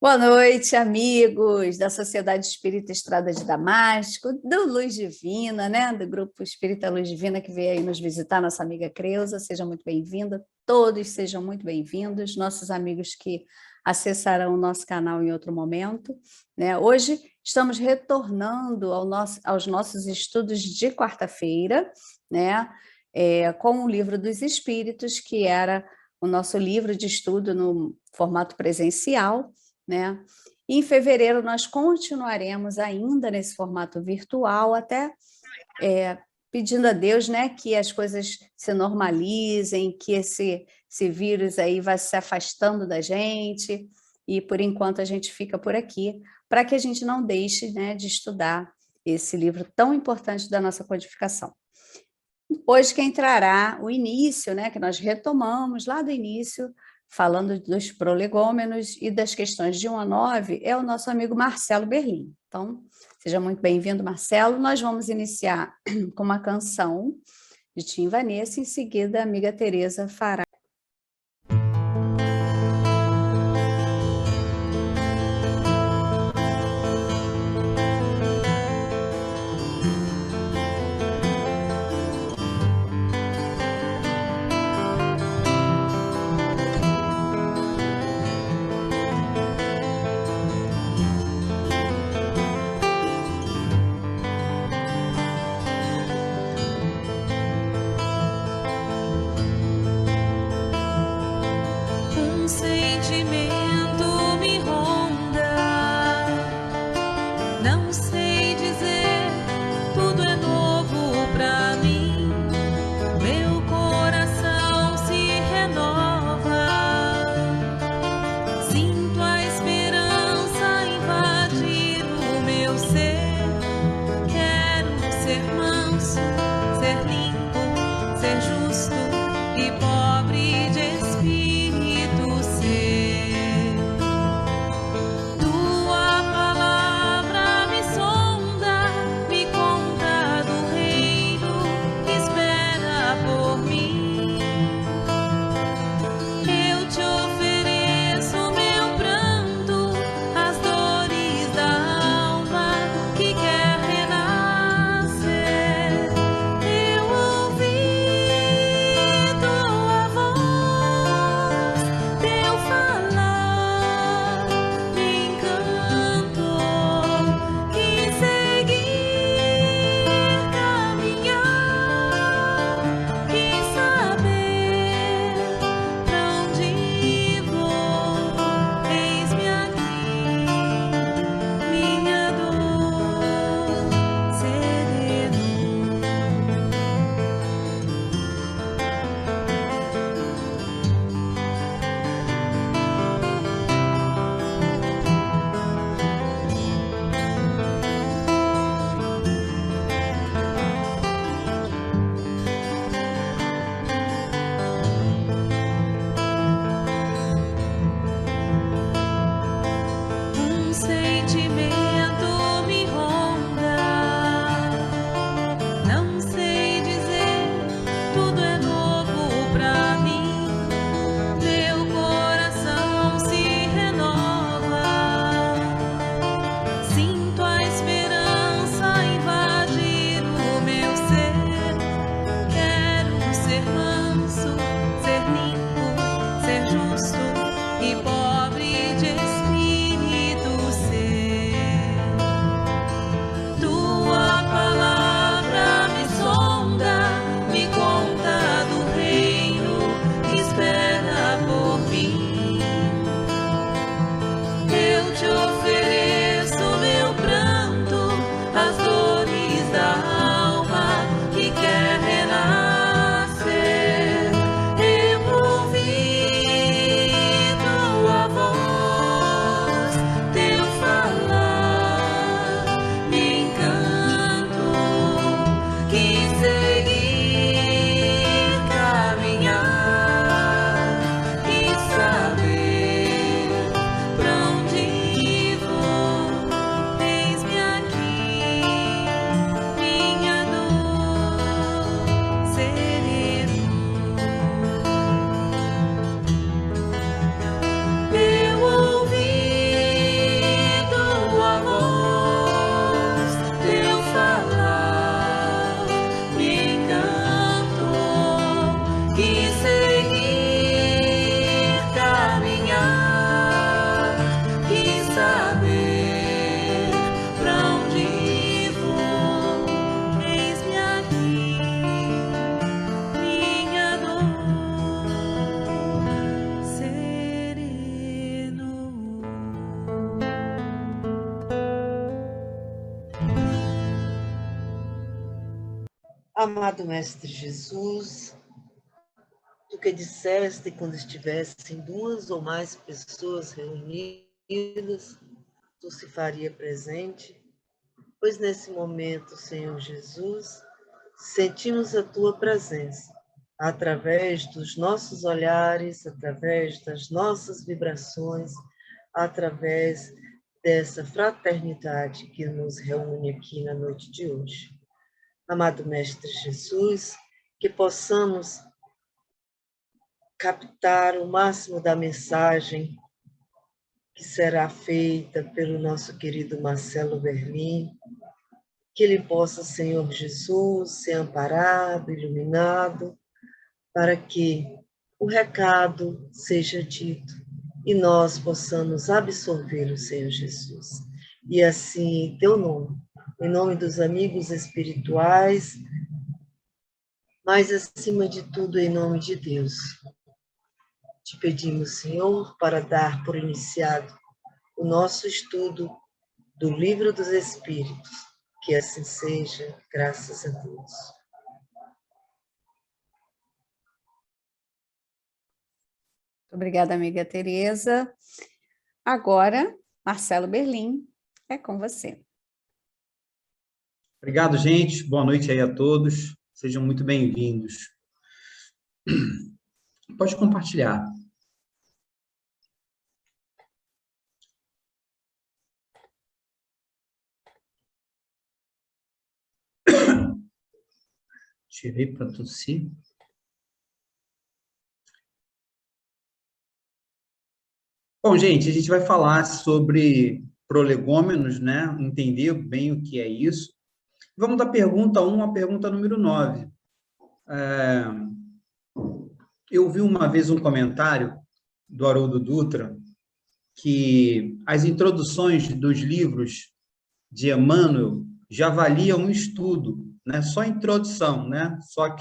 Boa noite, amigos da Sociedade Espírita Estrada de Damasco, do Luz Divina, né? Do Grupo Espírita Luz Divina, que veio aí nos visitar, nossa amiga Creuza. Seja muito bem-vinda, todos sejam muito bem-vindos, nossos amigos que acessarão o nosso canal em outro momento, né? Hoje estamos retornando aos nossos estudos de quarta-feira, né? Com o Livro dos Espíritos, que era o nosso livro de estudo no formato presencial, né? E em fevereiro nós continuaremos ainda nesse formato virtual, até pedindo a Deus, né, que as coisas se normalizem, que esse vírus aí vai se afastando da gente, e por enquanto a gente fica por aqui, para que a gente não deixe, né, de estudar esse livro tão importante da nossa codificação. Hoje que entrará o início, né, que nós retomamos lá do início, falando dos prolegômenos e das questões de 1 a 9, é o nosso amigo Marcelo Berlim. Então, seja muito bem-vindo, Marcelo. Nós vamos iniciar com uma canção de Tim Vanessa, em seguida a amiga Tereza fará. Amado Mestre Jesus, tu que disseste quando estivessem duas ou mais pessoas reunidas, tu se faria presente, pois nesse momento, Senhor Jesus, sentimos a tua presença, através dos nossos olhares, através das nossas vibrações, através dessa fraternidade que nos reúne aqui na noite de hoje. Amado Mestre Jesus, que possamos captar o máximo da mensagem que será feita pelo nosso querido Marcelo Berlim, que ele possa, Senhor Jesus, ser amparado, iluminado, para que o recado seja dito e nós possamos absorvê-lo, Senhor Jesus. E assim, em teu nome, em nome dos amigos espirituais, mas acima de tudo, em nome de Deus, te pedimos, Senhor, para dar por iniciado o nosso estudo do Livro dos Espíritos. Que assim seja, graças a Deus. Obrigada, amiga Tereza. Agora, Marcelo Berlim, é com você. Obrigado, gente. Boa noite aí a todos. Sejam muito bem-vindos. Pode compartilhar. Tirei para tossir. Bom, gente, a gente vai falar sobre prolegômenos, né? Entender bem o que é isso. Vamos da pergunta 1 à pergunta número 9. Eu vi uma vez um comentário do Haroldo Dutra que as introduções dos livros de Emmanuel já valiam um estudo, né? Só a introdução, né? Só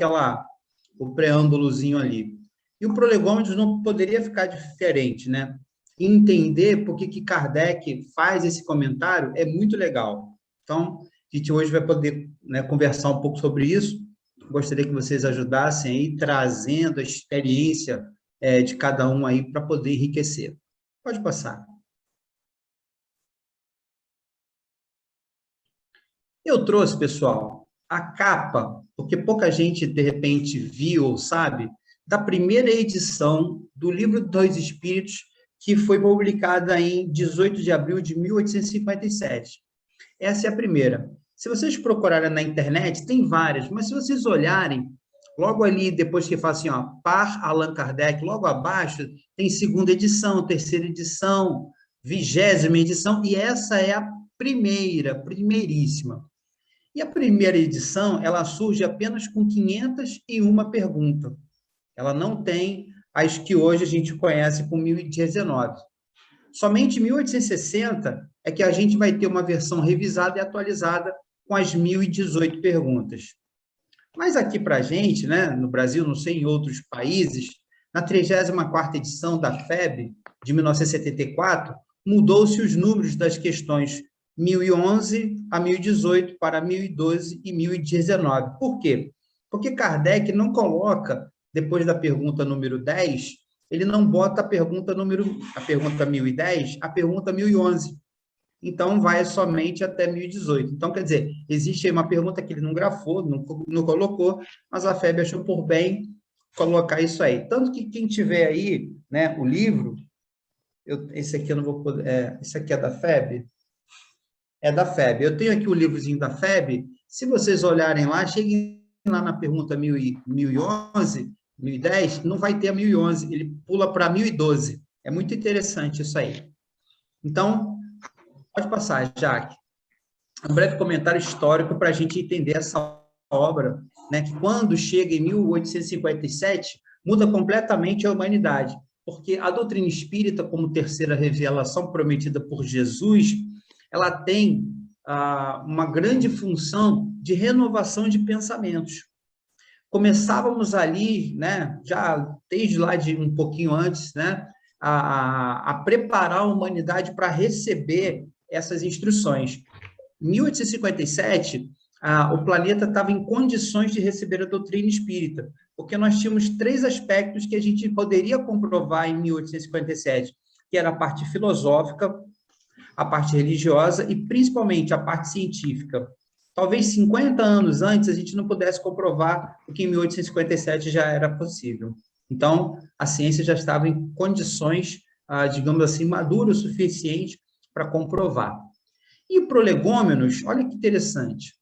o preâmbulozinho ali. E o prolegômenos não poderia ficar diferente, né? Entender por que Kardec faz esse comentário é muito legal. Então, a gente hoje vai poder, né, conversar um pouco sobre isso. Gostaria que vocês ajudassem aí, trazendo a experiência de cada um aí para poder enriquecer. Pode passar. Eu trouxe, pessoal, a capa, porque pouca gente, de repente, viu ou sabe, da primeira edição do Livro dos Espíritos, que foi publicada em 18 de abril de 1857. Essa é a primeira. Se vocês procurarem na internet, tem várias, mas se vocês olharem, logo ali, depois que fala assim, ó, Par Allan Kardec, logo abaixo, tem segunda edição, terceira edição, 20ª edição, e essa é a primeiríssima. E a primeira edição, ela surge apenas com 501 perguntas. Ela não tem as que hoje a gente conhece por 1019. Somente em 1860 é que a gente vai ter uma versão revisada e atualizada com as 1018 perguntas. Mas aqui para a gente, né, no Brasil, não sei em outros países, na 34ª edição da FEB, de 1974, mudou-se os números das questões 1011 a 1018 para 1012 e 1019. Por quê? Porque Kardec não coloca, depois da pergunta número 10, ele não bota a pergunta 1010, a pergunta 1011. Então, vai somente até 1018. Então, quer dizer, existe aí uma pergunta que ele não grafou, não colocou, mas a FEB achou por bem colocar isso aí. Tanto que quem tiver aí, né, o livro, esse aqui eu não vou poder, esse aqui é da FEB? É da FEB. Eu tenho aqui o livrozinho da FEB. Se vocês olharem lá, cheguem lá na pergunta 1011, 1010, não vai ter a 1011, ele pula para 1012. É muito interessante isso aí. Então, pode passar, Jaque. Um breve comentário histórico para a gente entender essa obra, né, que quando chega em 1857, muda completamente a humanidade, porque a doutrina espírita, como terceira revelação prometida por Jesus, ela tem uma grande função de renovação de pensamentos. Começávamos ali, né, já desde lá de um pouquinho antes, né, a preparar a humanidade para receber essas instruções. Em 1857, o planeta estava em condições de receber a doutrina espírita, porque nós tínhamos 3 aspectos que a gente poderia comprovar em 1857, que era a parte filosófica, a parte religiosa e, principalmente, a parte científica. Talvez 50 anos antes a gente não pudesse comprovar o que em 1857 já era possível. Então, a ciência já estava em condições, digamos assim, maduras o suficiente para comprovar. E o prolegômenos, olha que interessante.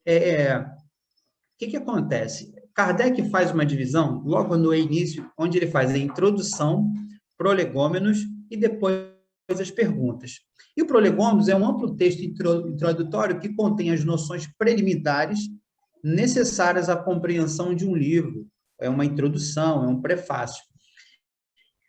O que acontece? Kardec faz uma divisão, logo no início, onde ele faz a introdução, prolegômenos e depois as perguntas. E o prolegômenos é um amplo texto introdutório que contém as noções preliminares necessárias à compreensão de um livro. É uma introdução, é um prefácio.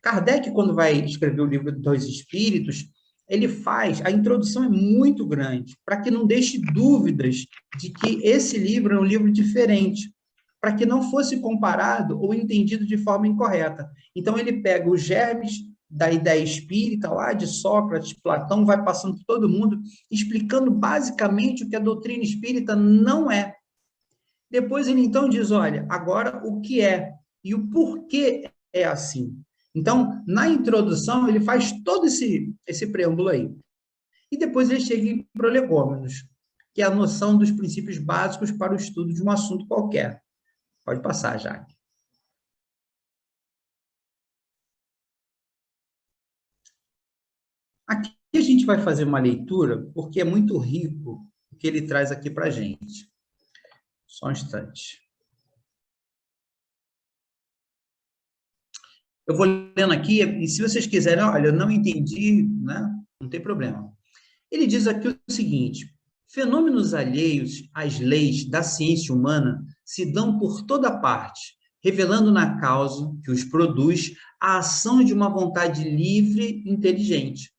Kardec, quando vai escrever o livro dos Espíritos, ele faz, a introdução é muito grande, para que não deixe dúvidas de que esse livro é um livro diferente, para que não fosse comparado ou entendido de forma incorreta. Então, ele pega os germes da ideia espírita, lá de Sócrates, Platão, vai passando por todo mundo, explicando basicamente o que a doutrina espírita não é. Depois ele, então, diz, olha, agora o que é e o porquê é assim. Então, na introdução, ele faz todo esse preâmbulo aí. E depois ele chega em prolegômenos, que é a noção dos princípios básicos para o estudo de um assunto qualquer. Pode passar, Jaque. Aqui a gente vai fazer uma leitura, porque é muito rico o que ele traz aqui para a gente. Só um instante. Eu vou lendo aqui, e se vocês quiserem, olha, eu não entendi, né? Não tem problema. Ele diz aqui o seguinte: fenômenos alheios às leis da ciência humana se dão por toda parte, revelando na causa que os produz a ação de uma vontade livre e inteligente.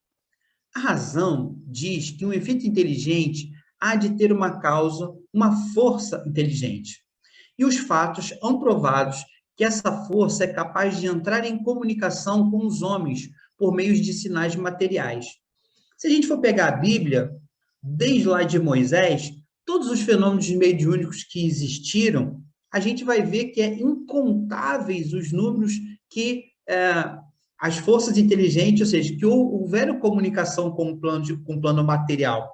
A razão diz que um efeito inteligente há de ter uma causa, uma força inteligente. E os fatos hão provados que essa força é capaz de entrar em comunicação com os homens por meio de sinais materiais. Se a gente for pegar a Bíblia, desde lá de Moisés, todos os fenômenos mediúnicos que existiram, a gente vai ver que é incontáveis os números que as forças inteligentes, ou seja, que houveram comunicação com o plano material,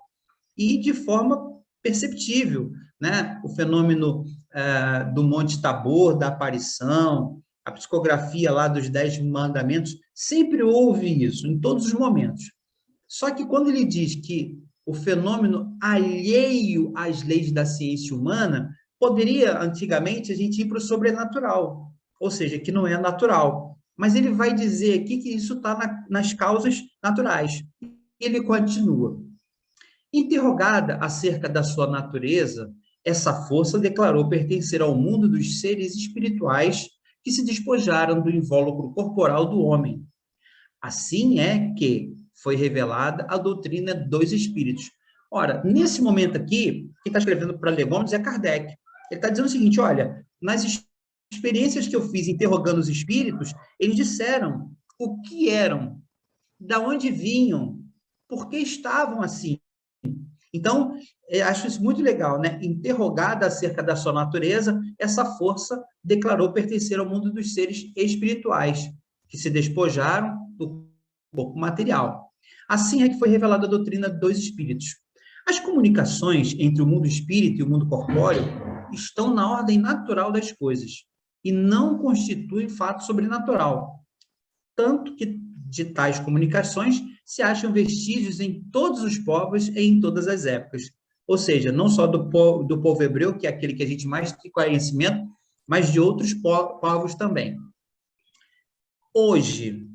e de forma perceptível, né? O fenômeno do Monte Tabor, da aparição, a psicografia lá dos 10 mandamentos, sempre houve isso, em todos os momentos. Só que quando ele diz que o fenômeno alheio às leis da ciência humana, poderia, antigamente, a gente ir para o sobrenatural, ou seja, que não é natural. Mas ele vai dizer aqui que isso está nas causas naturais. Ele continua. Interrogada acerca da sua natureza, essa força declarou pertencer ao mundo dos seres espirituais que se despojaram do invólucro corporal do homem. Assim é que foi revelada a doutrina dos espíritos. Ora, nesse momento aqui, quem está escrevendo para Legômenos é Kardec. Ele está dizendo o seguinte, olha, nas experiências que eu fiz interrogando os espíritos, eles disseram o que eram, da onde vinham, por que estavam assim. Então, eu acho isso muito legal, né? Interrogada acerca da sua natureza, essa força declarou pertencer ao mundo dos seres espirituais, que se despojaram do corpo material. Assim é que foi revelada a doutrina dos espíritos. As comunicações entre o mundo espírita e o mundo corpóreo estão na ordem natural das coisas e não constituem fato sobrenatural. Tanto que de tais comunicações se acham vestígios em todos os povos e em todas as épocas. Ou seja, não só do povo hebreu, que é aquele que a gente mais tem conhecimento, mas de outros povos também. Hoje,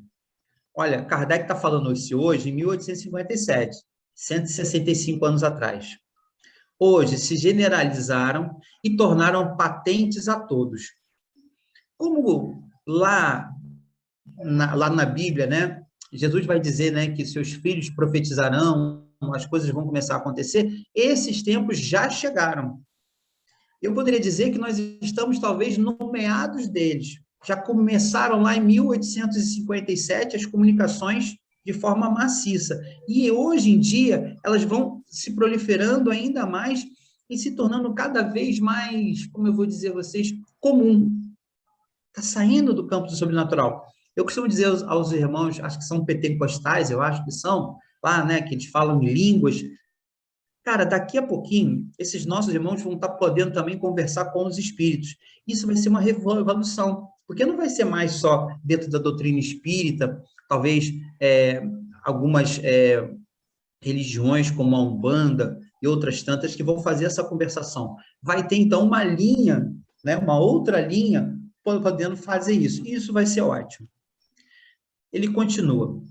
olha, Kardec está falando isso hoje, em 1857, 165 anos atrás. Hoje se generalizaram e tornaram patentes a todos. Como lá na Bíblia, né, Jesus vai dizer, né, que seus filhos profetizarão, as coisas vão começar a acontecer, esses tempos já chegaram. Eu poderia dizer que nós estamos, talvez, no meados deles. Já começaram lá em 1857 as comunicações de forma maciça. E hoje em dia elas vão se proliferando ainda mais e se tornando cada vez mais, como eu vou dizer a vocês, comum. Está saindo do campo do sobrenatural. Eu costumo dizer aos irmãos, acho que são pentecostais, eu acho que são, lá, né, que eles falam em línguas. Cara, daqui a pouquinho, esses nossos irmãos vão estar podendo também conversar com os espíritos. Isso vai ser uma revolução, porque não vai ser mais só dentro da doutrina espírita, talvez algumas religiões como a Umbanda e outras tantas que vão fazer essa conversação. Vai ter, então, uma linha, né, uma outra linha, podendo fazer isso. E isso vai ser ótimo. Ele continua.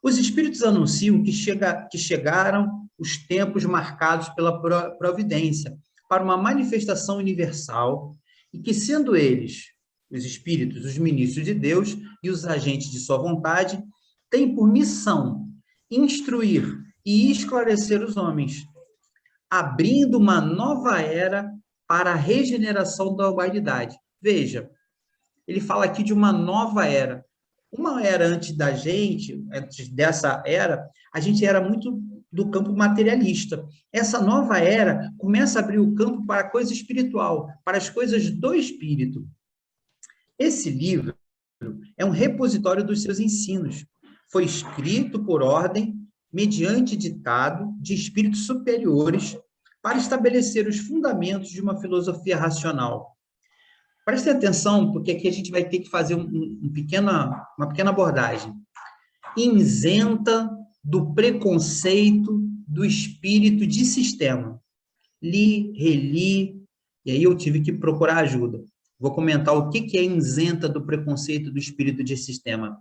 Os espíritos anunciam que chegaram os tempos marcados pela providência para uma manifestação universal e que, sendo eles, os espíritos, os ministros de Deus e os agentes de sua vontade, têm por missão instruir e esclarecer os homens, abrindo uma nova era para a regeneração da humanidade. Veja, ele fala aqui de uma nova era. Uma era antes da gente, antes dessa era, a gente era muito do campo materialista. Essa nova era começa a abrir o campo para a coisa espiritual, para as coisas do espírito. Esse livro é um repositório dos seus ensinos. Foi escrito por ordem, mediante ditado de espíritos superiores, para estabelecer os fundamentos de uma filosofia racional. Prestem atenção, porque aqui a gente vai ter que fazer uma pequena abordagem. Isenta do preconceito do espírito de sistema. Li, reli, e aí eu tive que procurar ajuda. Vou comentar o que é isenta do preconceito do espírito de sistema.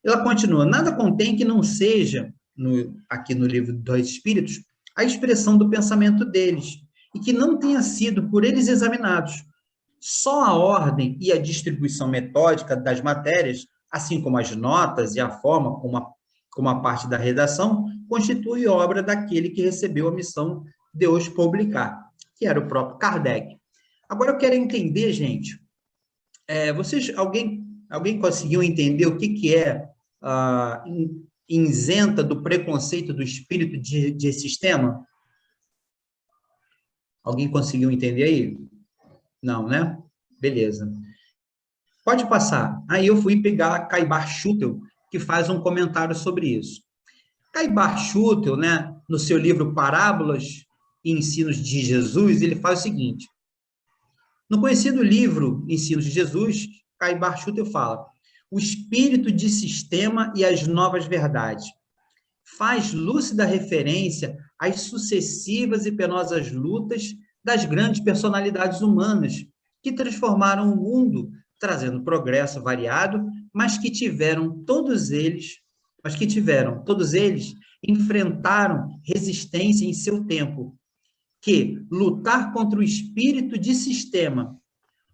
Ela continua, nada contém que não seja, aqui no livro dos Espíritos, a expressão do pensamento deles, e que não tenha sido por eles examinados. Só a ordem e a distribuição metódica das matérias, assim como as notas e a forma como a parte da redação, constitui obra daquele que recebeu a missão de os publicar, que era o próprio Kardec. Agora eu quero entender, gente, alguém conseguiu entender o que é isenta do preconceito do espírito de sistema? Alguém conseguiu entender aí? Não, né? Beleza. Pode passar. Aí eu fui pegar Caibar Schutel, que faz um comentário sobre isso. Caibar Schutel, né, no seu livro Parábolas e Ensinos de Jesus, ele faz o seguinte. No conhecido livro Ensinos de Jesus, Caibar Schutel fala: o espírito de sistema e as novas verdades. Faz lúcida referência às sucessivas e penosas lutas das grandes personalidades humanas que transformaram o mundo, trazendo progresso variado, mas que todos eles enfrentaram resistência em seu tempo, que lutar contra o espírito de sistema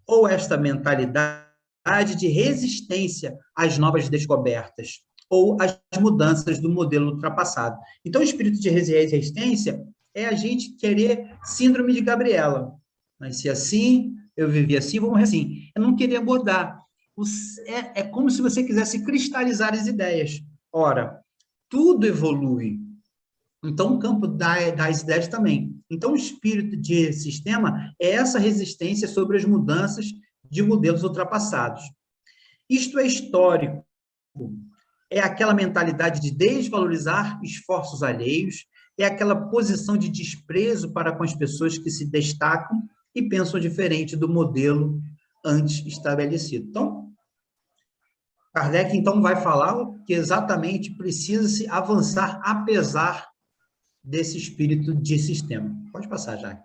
ou esta mentalidade de resistência às novas descobertas ou às mudanças do modelo ultrapassado. Então, o espírito de resistência é a gente querer síndrome de Gabriela. Nasci assim, eu vivi assim, vou morrer assim. Eu não queria mudar. É como se você quisesse cristalizar as ideias. Ora, tudo evolui. Então, o campo das ideias também. Então, o espírito de sistema é essa resistência sobre as mudanças de modelos ultrapassados. Isto é histórico. É aquela mentalidade de desvalorizar esforços alheios, é aquela posição de desprezo para com as pessoas que se destacam e pensam diferente do modelo antes estabelecido. Então, Kardec, então, vai falar que exatamente precisa-se avançar apesar desse espírito de sistema. Pode passar, Jaque.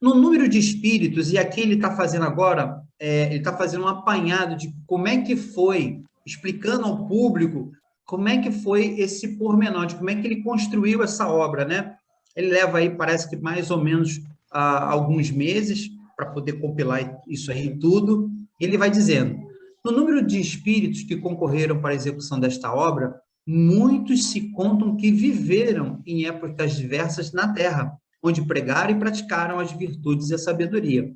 No número de espíritos, e aqui ele está fazendo agora, ele está fazendo um apanhado de como é que foi, explicando ao público como é que foi esse pormenor, de como é que ele construiu essa obra, né? Ele leva aí, parece que mais ou menos alguns meses para poder compilar isso aí tudo. Ele vai dizendo, no número de espíritos que concorreram para a execução desta obra, muitos se contam que viveram em épocas diversas na Terra, onde pregaram e praticaram as virtudes e a sabedoria.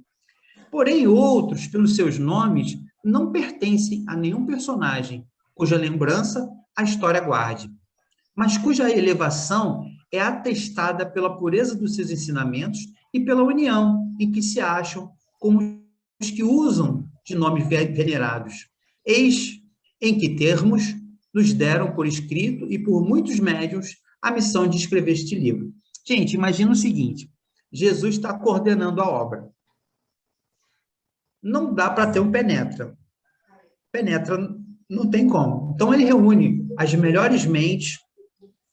Porém, outros, pelos seus nomes, não pertencem a nenhum personagem, cuja lembrança a história guarde, mas cuja elevação é atestada pela pureza dos seus ensinamentos e pela união em que se acham com os que usam de nomes venerados. Eis em que termos nos deram por escrito e por muitos médiuns a missão de escrever este livro. Gente, imagina o seguinte, Jesus está coordenando a obra. Não dá para ter um penetra. Penetra não tem como. Então, ele reúne as melhores mentes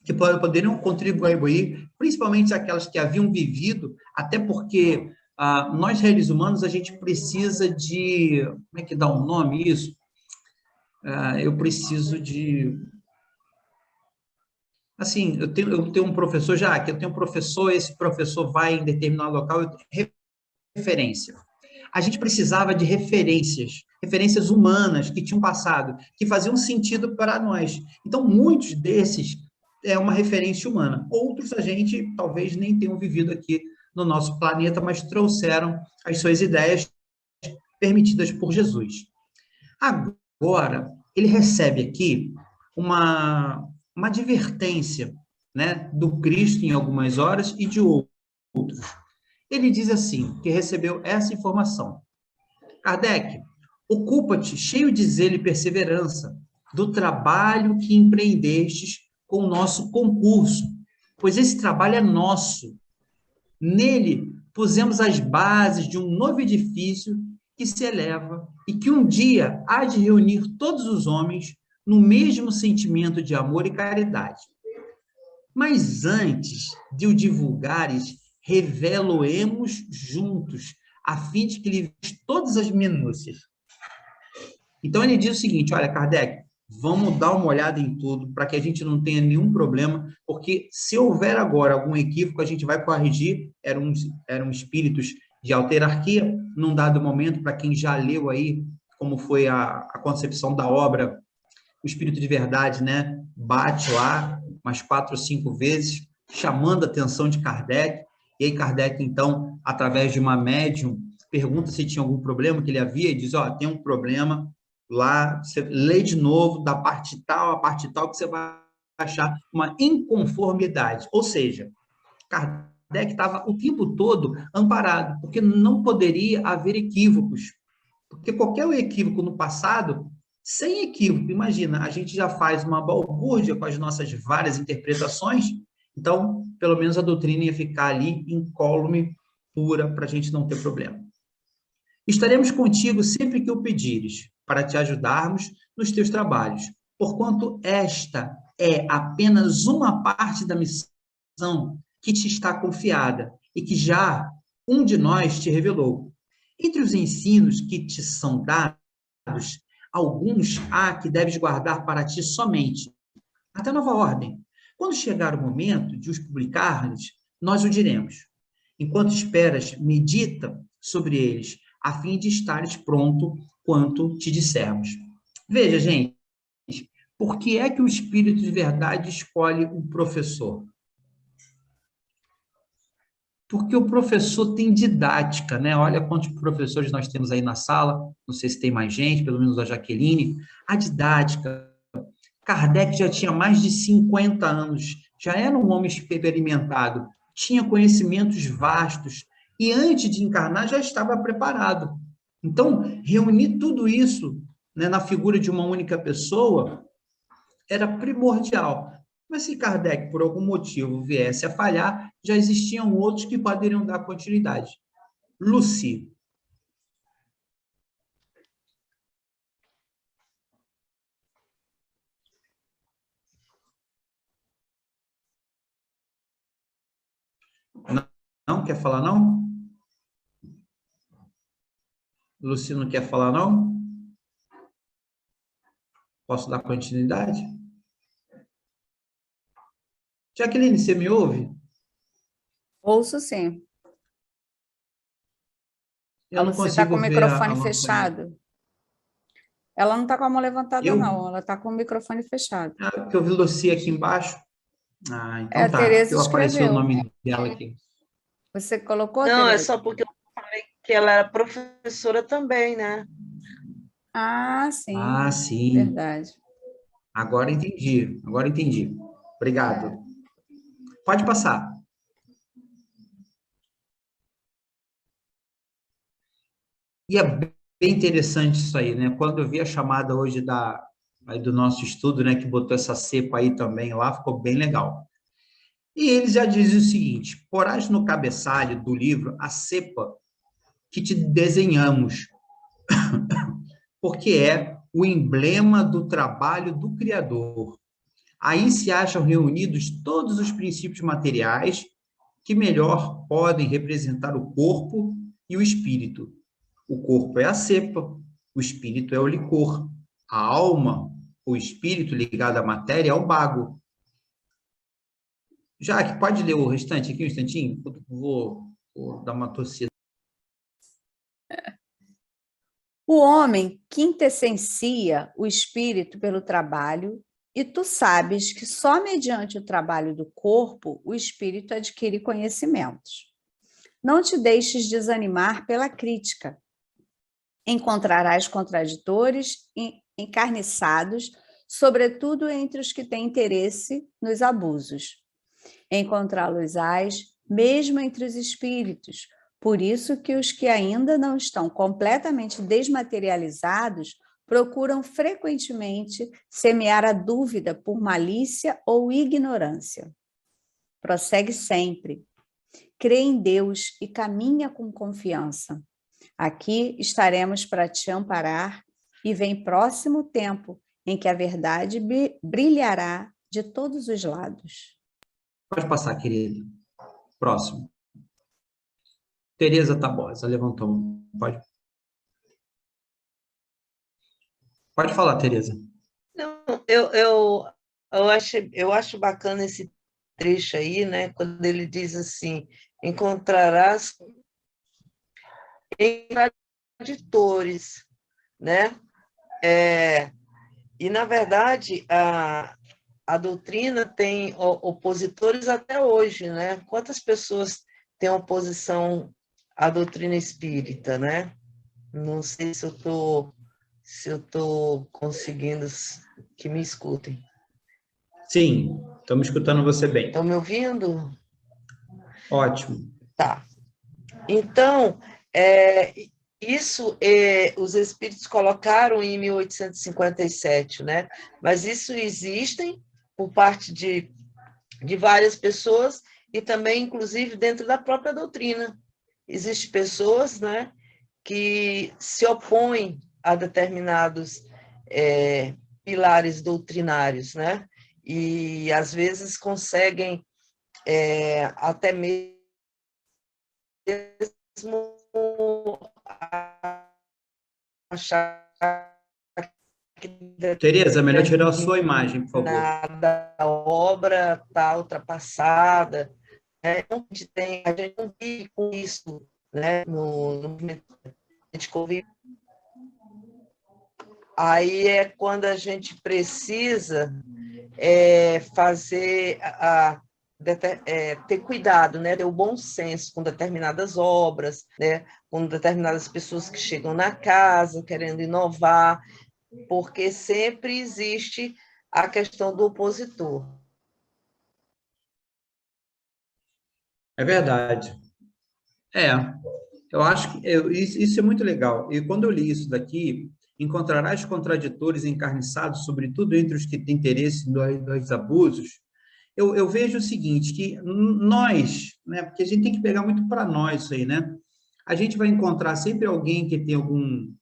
que poderiam contribuir, principalmente aquelas que haviam vivido, até porque nós, seres humanos, a gente precisa de... Como é que dá um nome isso? Eu preciso de... Assim, eu tenho um professor, eu tenho um professor, esse professor vai em determinado local, eu tenho referência. A gente precisava de referências humanas que tinham passado, que faziam sentido para nós. Então, muitos desses é uma referência humana. Outros a gente talvez nem tenham vivido aqui no nosso planeta, mas trouxeram as suas ideias permitidas por Jesus. Agora, ele recebe aqui uma advertência, né, do Cristo em algumas horas e de outros. Ele diz assim, que recebeu essa informação. Kardec, ocupa-te, cheio de zelo e perseverança, do trabalho que empreendestes com o nosso concurso, pois esse trabalho é nosso. Nele, pusemos as bases de um novo edifício que se eleva e que um dia há de reunir todos os homens no mesmo sentimento de amor e caridade. Mas antes de o divulgares, revelo-emos juntos, a fim de que lhe todas as minúcias. Então, ele diz o seguinte, olha, Kardec, vamos dar uma olhada em tudo, para que a gente não tenha nenhum problema, porque se houver agora algum equívoco, a gente vai corrigir, eram espíritos de autarquia, num dado momento, para quem já leu aí, como foi a concepção da obra, o Espírito de Verdade, né, bate lá umas 4 ou 5 vezes, chamando a atenção de Kardec, e aí Kardec, então, através de uma médium, pergunta se tinha algum problema que ele havia, e diz, tem um problema lá, você lê de novo, da parte tal a parte tal, que você vai achar uma inconformidade. Ou seja, Kardec estava o tempo todo amparado, porque não poderia haver equívocos. Porque qualquer equívoco no passado, sem equívoco, imagina, a gente já faz uma balbúrdia com as nossas várias interpretações, então, pelo menos a doutrina ia ficar ali incólume, pura, para a gente não ter problema. Estaremos contigo sempre que o pedires, para te ajudarmos nos teus trabalhos, porquanto esta é apenas uma parte da missão que te está confiada e que já um de nós te revelou. Entre os ensinos que te são dados, alguns há que deves guardar para ti somente, até nova ordem. Quando chegar o momento de os publicarmos, nós o diremos. Enquanto esperas, medita sobre eles, a fim de estares pronto quanto te dissermos. Veja, gente, por que é que o Espírito de Verdade escolhe um professor? Porque o professor tem didática, né? Olha quantos professores nós temos aí na sala, não sei se tem mais gente, pelo menos a Jaqueline. A didática. Kardec já tinha mais de 50 anos, já era um homem experimentado, tinha conhecimentos vastos, e antes de encarnar já estava preparado. Então, reunir tudo isso, né, na figura de uma única pessoa era primordial. Mas se Kardec, por algum motivo, viesse a falhar, já existiam outros que poderiam dar continuidade. Lucy. Não quer falar, não? Lucy não quer falar, não? Posso dar continuidade? Jaqueline, você me ouve? Ouço sim. Eu não Você está com consigo o ver microfone fechado. Ela não está com a mão levantada, não. Ela está com o microfone fechado. Que eu vi Lucy aqui embaixo. Então A tá. Tereza Eu apareci o escreveu. nome dela aqui. Você colocou, Não, é Tereza? só porque eu falei que ela era professora também, né? Ah, sim. Ah, sim. Verdade. Agora entendi, agora entendi. Obrigado. Pode passar. E é bem interessante isso aí, né? Quando eu vi a chamada hoje aí do nosso estudo, né, que botou essa cepa aí também lá, ficou bem legal. E eles já dizem o seguinte: porás no cabeçalho do livro a cepa que te desenhamos, porque é o emblema do trabalho do Criador. Aí se acham reunidos todos os princípios materiais que melhor podem representar o corpo e o espírito. O corpo é a cepa, o espírito é o licor. A alma, o espírito ligado à matéria, é o bago. Jaque, pode ler o restante aqui um instantinho? Vou dar uma tossida. O homem quintessencia o espírito pelo trabalho, e tu sabes que só mediante o trabalho do corpo o espírito adquire conhecimentos. Não te deixes desanimar pela crítica. Encontrarás contraditores encarniçados, sobretudo entre os que têm interesse nos abusos. Encontrá-los-ás mesmo entre os espíritos. Por isso que os que ainda não estão completamente desmaterializados procuram frequentemente semear a dúvida por malícia ou ignorância. Prossegue sempre. Crê em Deus e caminha com confiança. Aqui estaremos para te amparar e vem próximo tempo em que a verdade brilhará de todos os lados. Pode passar, querida. Próximo. Tereza Tabosa levantou a mão. Pode falar, Tereza. Não, eu acho bacana esse trecho aí, né? Quando ele diz assim, encontrarás contraditores, né? E, na verdade, a doutrina tem opositores até hoje, né? Quantas pessoas têm oposição à doutrina espírita, né? Não sei se eu estou conseguindo que me escutem. Sim, estamos escutando você bem. Estão me ouvindo? Ótimo. Tá. Então, isso os espíritos colocaram em 1857, né? Mas isso existem por parte de várias pessoas e também, inclusive, dentro da própria doutrina. Existem pessoas, né, que se opõem a determinados pilares doutrinários, né? E, às vezes, conseguem até mesmo achar que Tereza, melhor tirar a sua imagem, por favor. a obra está ultrapassada. Né? A gente não vive com isso, né? A gente convive. Aí é quando a gente precisa fazer ter cuidado, né? Ter o bom senso com determinadas obras, né? Com determinadas pessoas que chegam na casa querendo inovar, porque sempre existe a questão do opositor. É verdade. Eu acho que isso é muito legal. E quando eu li isso daqui, encontrarás contraditores encarniçados, sobretudo entre os que têm interesse nos abusos. Eu vejo o seguinte, que nós, né, porque a gente tem que pegar muito para nós isso aí, né? A gente vai encontrar sempre alguém que tem algum,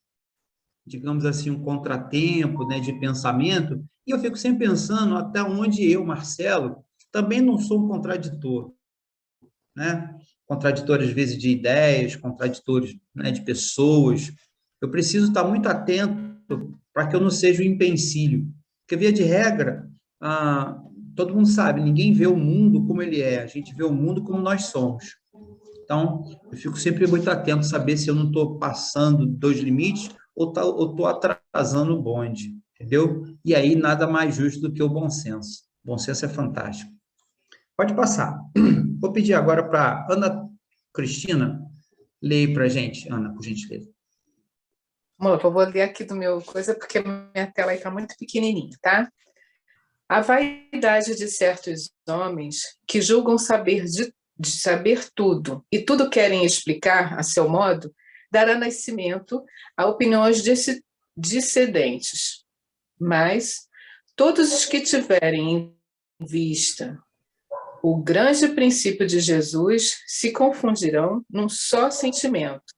digamos assim, um contratempo, né, de pensamento, e eu fico sempre pensando até onde eu, Marcelo, também não sou um contraditor, né? Contraditor, às vezes, de ideias, contraditores, né, de pessoas. Eu preciso estar muito atento para que eu não seja um empecilho. Porque, via de regra, todo mundo sabe, ninguém vê o mundo como ele é, a gente vê o mundo como nós somos. Então, eu fico sempre muito atento a saber se eu não estou passando dos limites ou estou atrasando o bonde, entendeu? E aí, nada mais justo do que o bom senso. O bom senso é fantástico. Pode passar. Vou pedir agora para Ana Cristina ler para a gente. Ana, por gentileza. Amor, eu vou ler aqui do meu coisa, porque minha tela aí está muito pequenininha, tá? A vaidade de certos homens que julgam saber de saber tudo e tudo querem explicar a seu modo, dará nascimento a opiniões dissidentes. Mas todos os que tiverem em vista o grande princípio de Jesus se confundirão num só sentimento,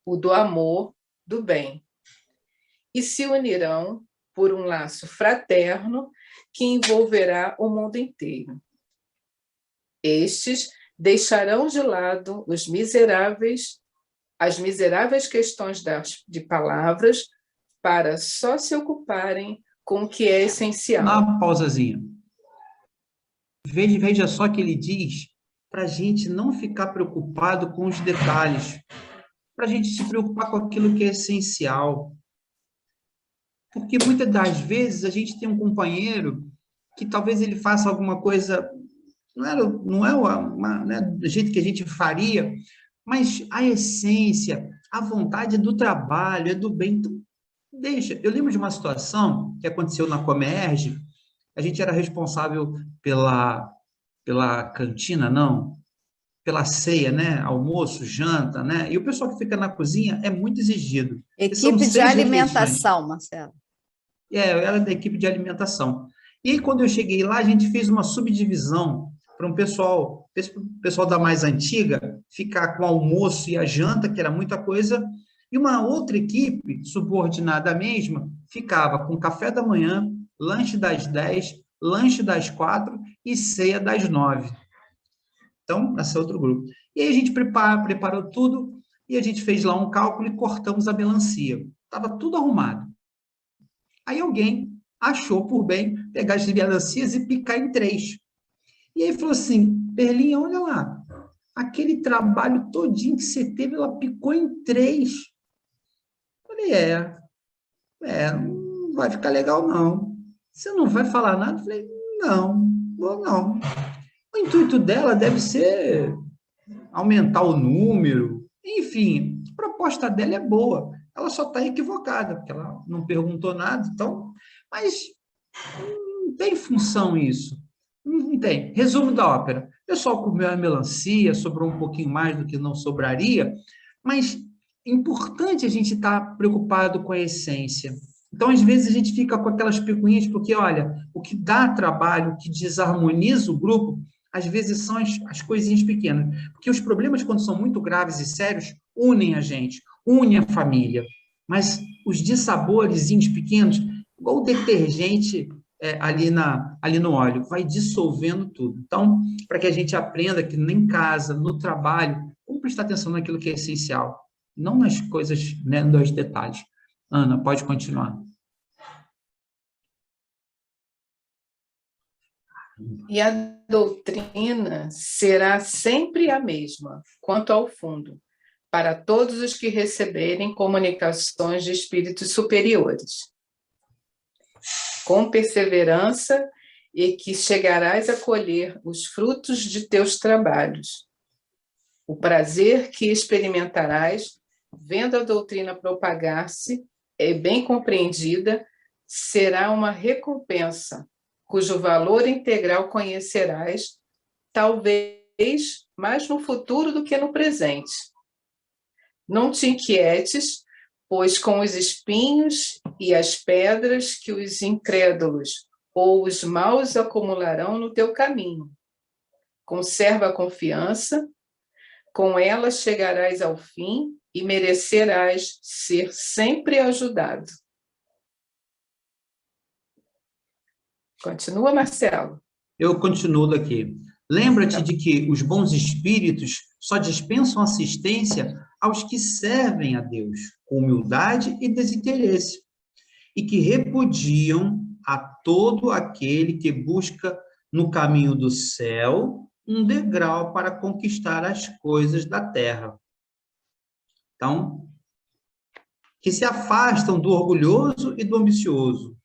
o do amor, do bem, e se unirão por um laço fraterno que envolverá o mundo inteiro. Estes deixarão de lado as miseráveis questões de palavras para só se ocuparem com o que é essencial. Dá uma pausazinha. Veja só que ele diz para a gente não ficar preocupado com os detalhes, para a gente se preocupar com aquilo que é essencial. Porque muitas das vezes a gente tem um companheiro que talvez ele faça alguma coisa, não é do jeito que a gente faria, mas a essência, a vontade do trabalho, é do bem. Então, deixa. Eu lembro de uma situação que aconteceu na Comerge. A gente era responsável pela cantina, não, pela ceia, né? Almoço, janta, né? E o pessoal que fica na cozinha é muito exigido. Equipe de alimentação, Marcelo. Eu era da equipe de alimentação. E aí, quando eu cheguei lá, a gente fez uma subdivisão para o pessoal da mais antiga ficar com o almoço e a janta, que era muita coisa, e uma outra equipe, subordinada à mesma, ficava com café da manhã, lanche das 10, lanche das 4 e ceia das 9. Então, esse é outro grupo. E aí a gente preparou tudo e a gente fez lá um cálculo e cortamos a melancia. Estava tudo arrumado. Aí alguém achou por bem pegar as melancias e picar em 3. E aí falou assim, Berlinha, olha lá, aquele trabalho todinho que você teve, ela picou em 3. Falei, não vai ficar legal, não. Você não vai falar nada? Falei, não, vou não. O intuito dela deve ser aumentar o número. Enfim, a proposta dela é boa. Ela só está equivocada, porque ela não perguntou nada, então... Mas não tem função isso. Não tem. Resumo da ópera. O pessoal comeu a melancia, sobrou um pouquinho mais do que não sobraria, mas é importante a gente estar preocupado com a essência. Então, às vezes, a gente fica com aquelas picuinhas, porque, olha, o que dá trabalho, o que desarmoniza o grupo, às vezes são as coisinhas pequenas. Porque os problemas, quando são muito graves e sérios, unem a gente, unem a família. Mas os dissabores pequenos, igual o detergente ali no óleo, vai dissolvendo tudo. Então, para que a gente aprenda que em casa, no trabalho, vamos prestar atenção naquilo que é essencial, não nas coisas, né, nos detalhes. Ana, pode continuar. E a doutrina será sempre a mesma, quanto ao fundo, para todos os que receberem comunicações de espíritos superiores. Com perseverança, e que chegarás a colher os frutos de teus trabalhos. O prazer que experimentarás, vendo a doutrina propagar-se, bem compreendida, será uma recompensa, cujo valor integral conhecerás, talvez mais no futuro do que no presente. Não te inquietes, pois com os espinhos e as pedras que os incrédulos ou os maus acumularão no teu caminho. Conserva a confiança, com ela chegarás ao fim e merecerás ser sempre ajudado. Continua, Marcelo. Eu continuo daqui. Lembra-te de que os bons espíritos só dispensam assistência aos que servem a Deus, com humildade e desinteresse, e que repudiam a todo aquele que busca no caminho do céu um degrau para conquistar as coisas da terra. Então, que se afastam do orgulhoso e do ambicioso.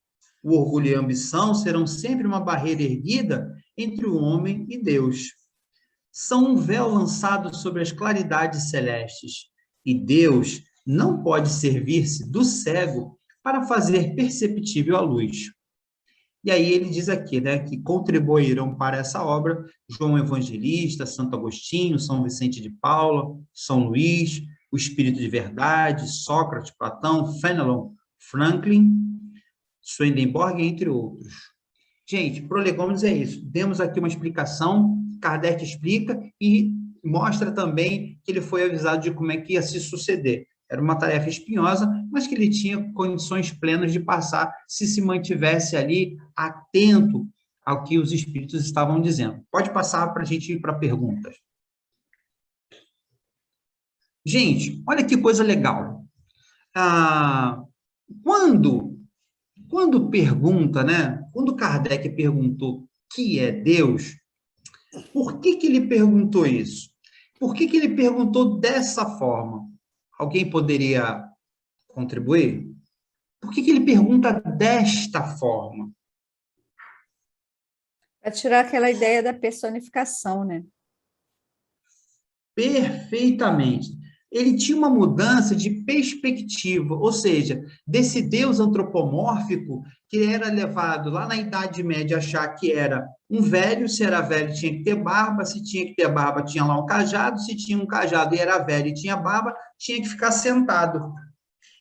O orgulho e a ambição serão sempre uma barreira erguida entre o homem e Deus. São um véu lançado sobre as claridades celestes, e Deus não pode servir-se do cego para fazer perceptível a luz. E aí ele diz aqui, né, que contribuirão para essa obra João Evangelista, Santo Agostinho, São Vicente de Paula, São Luís, o Espírito de Verdade, Sócrates, Platão, Fenelon, Franklin, Swedenborg, entre outros. Gente, prolegômenos é isso. Demos aqui uma explicação, Kardec explica e mostra também que ele foi avisado de como é que ia se suceder. Era uma tarefa espinhosa, mas que ele tinha condições plenas de passar se mantivesse ali atento ao que os espíritos estavam dizendo. Pode passar para a gente ir para perguntas. Gente, olha que coisa legal. Quando pergunta, né? Quando Kardec perguntou que é Deus, por que ele perguntou isso? Por que ele perguntou dessa forma? Alguém poderia contribuir? Por que ele pergunta desta forma? Para tirar aquela ideia da personificação, né? Perfeitamente. Ele tinha uma mudança de perspectiva, ou seja, desse Deus antropomórfico que era levado lá na Idade Média a achar que era um velho, se era velho tinha que ter barba, se tinha que ter barba tinha lá um cajado, se tinha um cajado e era velho e tinha barba, tinha que ficar sentado.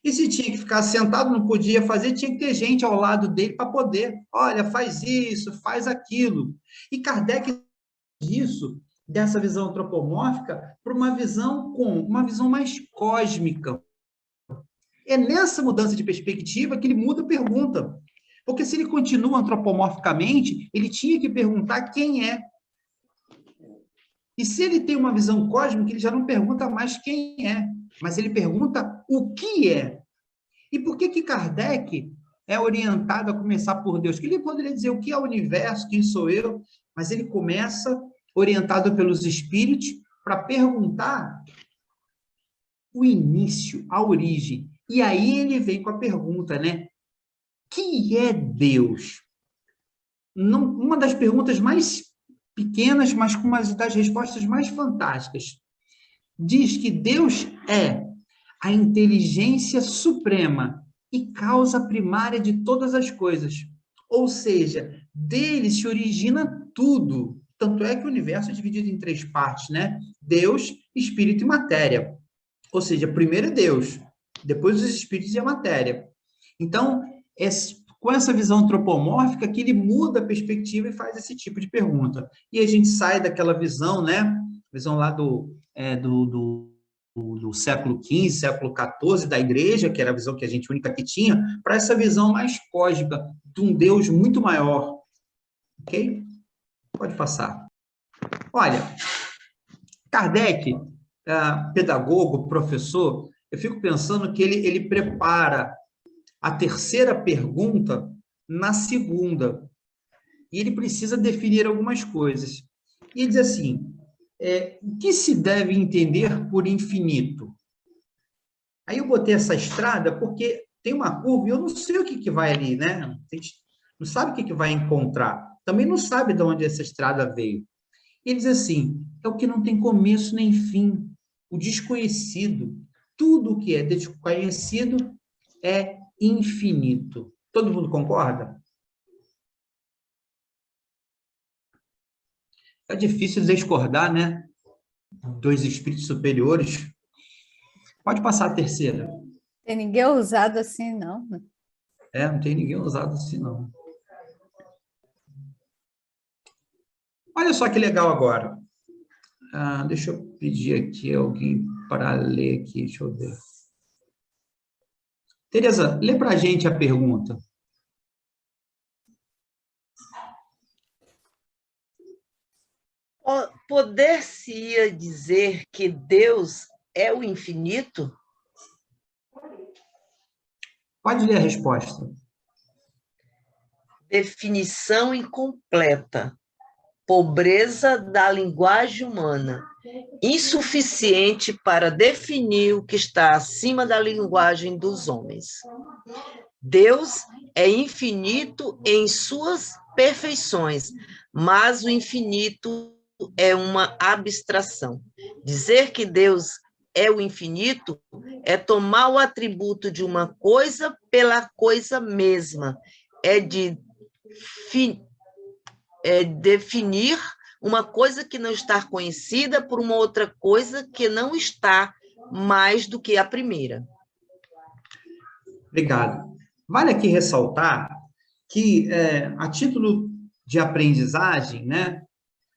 E se tinha que ficar sentado, não podia fazer, tinha que ter gente ao lado dele para poder, olha, faz isso, faz aquilo. E Kardec disso, dessa visão antropomórfica, para uma visão mais cósmica. É nessa mudança de perspectiva que ele muda a pergunta. Porque se ele continua antropomorficamente, ele tinha que perguntar quem é. E se ele tem uma visão cósmica, ele já não pergunta mais quem é, mas ele pergunta o que é. E por que Kardec é orientado a começar por Deus? Que ele poderia dizer o que é o universo, quem sou eu, mas ele começa orientado pelos espíritos para perguntar o início, a origem. E aí ele vem com a pergunta, né? Que é Deus? Não, uma das perguntas mais pequenas, mas com uma das respostas mais fantásticas. Diz que Deus é a inteligência suprema e causa primária de todas as coisas. Ou seja, dele se origina tudo. Tanto é que o universo é dividido em 3 partes, né? Deus, espírito e matéria. Ou seja, primeiro é Deus, depois os espíritos e a matéria. Então, é com essa visão antropomórfica que ele muda a perspectiva e faz esse tipo de pergunta. E a gente sai daquela visão, né? Visão lá do século XV, século XIV, da igreja, que era a visão que a gente única que tinha, para essa visão mais cósmica, de um Deus muito maior. Ok? Pode passar. Olha, Kardec, pedagogo, professor, eu fico pensando que ele prepara a terceira pergunta na segunda. E ele precisa definir algumas coisas. E ele diz assim, o que se deve entender por infinito? Aí eu botei essa estrada porque tem uma curva e eu não sei o que vai ali, né? A gente não sabe o que vai encontrar. Também não sabe de onde essa estrada veio. E ele diz assim, é o que não tem começo nem fim, o desconhecido. Tudo o que é desconhecido é infinito. Todo mundo concorda? É difícil discordar, né? Dois espíritos superiores. Pode passar a terceira. Tem ninguém ousado assim, não. Não tem ninguém ousado assim, não. Olha só que legal agora. Deixa eu pedir aqui alguém para ler aqui, deixa eu ver. Tereza, lê para a gente a pergunta. Poder-se-ia dizer que Deus é o infinito? Pode ler a resposta. Definição incompleta. Pobreza da linguagem humana, insuficiente para definir o que está acima da linguagem dos homens. Deus é infinito em suas perfeições, mas o infinito é uma abstração. Dizer que Deus é o infinito é tomar o atributo de uma coisa pela coisa mesma, é de definir uma coisa que não está conhecida por uma outra coisa que não está mais do que a primeira. Obrigado. Vale aqui ressaltar que, a título de aprendizagem, né,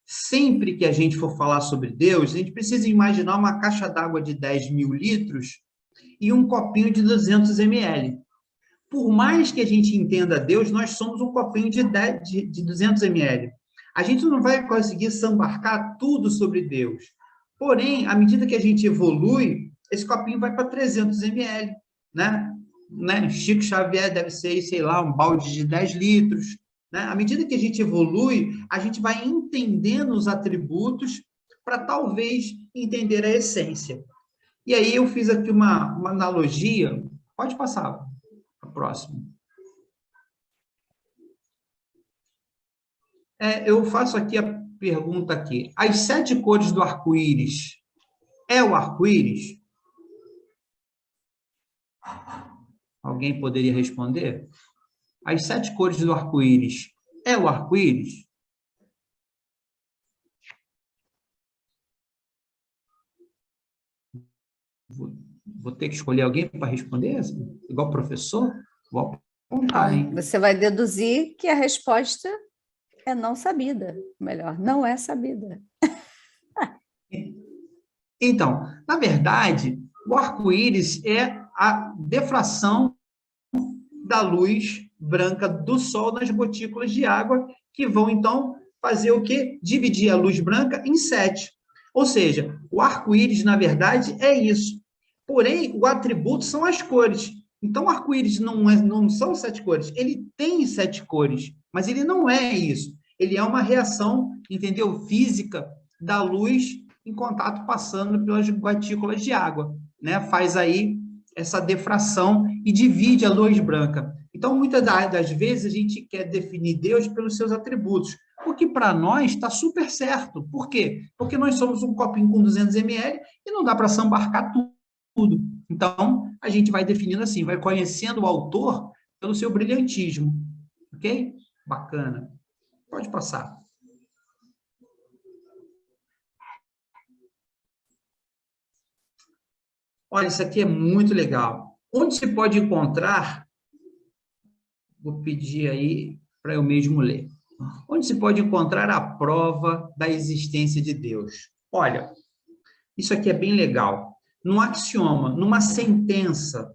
sempre que a gente for falar sobre Deus, a gente precisa imaginar uma caixa d'água de 10.000 litros e um copinho de 200 ml. Por mais que a gente entenda Deus, nós somos um copinho de 200 ml. A gente não vai conseguir sambarcar tudo sobre Deus. Porém, à medida que a gente evolui, esse copinho vai para 300 ml, né? Chico Xavier deve ser, sei lá, um balde de 10 litros. Né? À medida que a gente evolui, a gente vai entendendo os atributos para talvez entender a essência. E aí eu fiz aqui uma analogia. Pode passar para o próximo. Eu faço aqui a pergunta aqui. As 7 cores do arco-íris é o arco-íris? Alguém poderia responder? As 7 cores do arco-íris é o arco-íris? Vou ter que escolher alguém para responder? Igual professor? Vou apontar, hein? Você vai deduzir que a resposta é não sabida. Melhor, não é sabida. Então, na verdade, o arco-íris é a defração da luz branca do sol nas gotículas de água, que vão, então, fazer o quê? Dividir a luz branca em 7. Ou seja, o arco-íris, na verdade, é isso. Porém, o atributo são as cores. Então, o arco-íris não são 7 cores. Ele tem 7 cores, mas ele não é isso. Ele é uma reação, entendeu? Física da luz em contato passando pelas gotículas de água, né? Faz aí essa defração e divide a luz branca. Então, muitas das vezes, a gente quer definir Deus pelos seus atributos, o que para nós está super certo. Por quê? Porque nós somos um copinho com 200 ml e não dá para sambarcar tudo. Então, a gente vai definindo assim, vai conhecendo o autor pelo seu brilhantismo. Ok? Bacana. Pode passar. Olha, isso aqui é muito legal. Onde se pode encontrar... Vou pedir aí para eu mesmo ler. Onde se pode encontrar a prova da existência de Deus? Olha, isso aqui é bem legal. Num axioma, numa sentença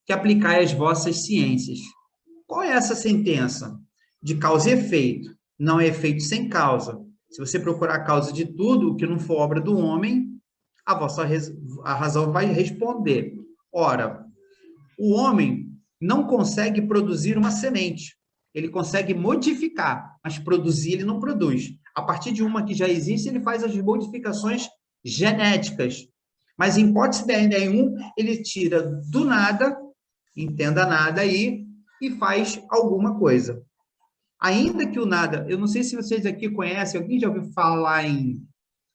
que aplicai às vossas ciências. Qual é essa sentença? De causa e efeito. Não é efeito sem causa. Se você procurar a causa de tudo, o que não for obra do homem, a razão vai responder. Ora, o homem não consegue produzir uma semente. Ele consegue modificar, mas produzir ele não produz. A partir de uma que já existe, ele faz as modificações genéticas. Mas, em hipótese nenhuma, ele tira do nada, entenda nada aí, e faz alguma coisa. Ainda que o nada... Eu não sei se vocês aqui conhecem, alguém já ouviu falar em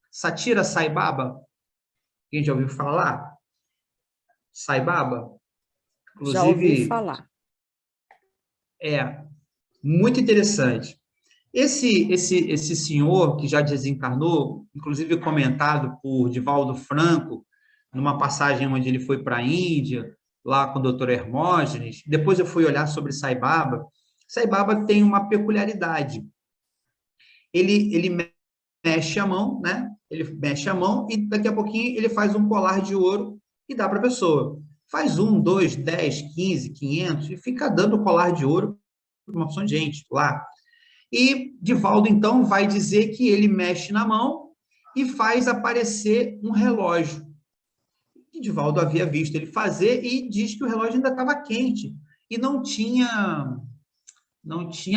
Satira Sai Baba? Alguém já ouviu falar? Sai Baba? Inclusive, já ouvi falar. É, muito interessante. Esse senhor que já desencarnou, inclusive comentado por Divaldo Franco, numa passagem onde ele foi para a Índia, lá com o Dr. Hermógenes, depois eu fui olhar sobre Sai Baba. Sai Baba tem uma peculiaridade. Ele mexe a mão, né? Ele mexe a mão e daqui a pouquinho ele faz um colar de ouro e dá para a pessoa. Faz 1, 2, 10, 15, 500 e fica dando colar de ouro para uma opção de gente lá. E Divaldo, então, vai dizer que ele mexe na mão e faz aparecer um relógio. E Divaldo havia visto ele fazer e diz que o relógio ainda estava quente. E não tinha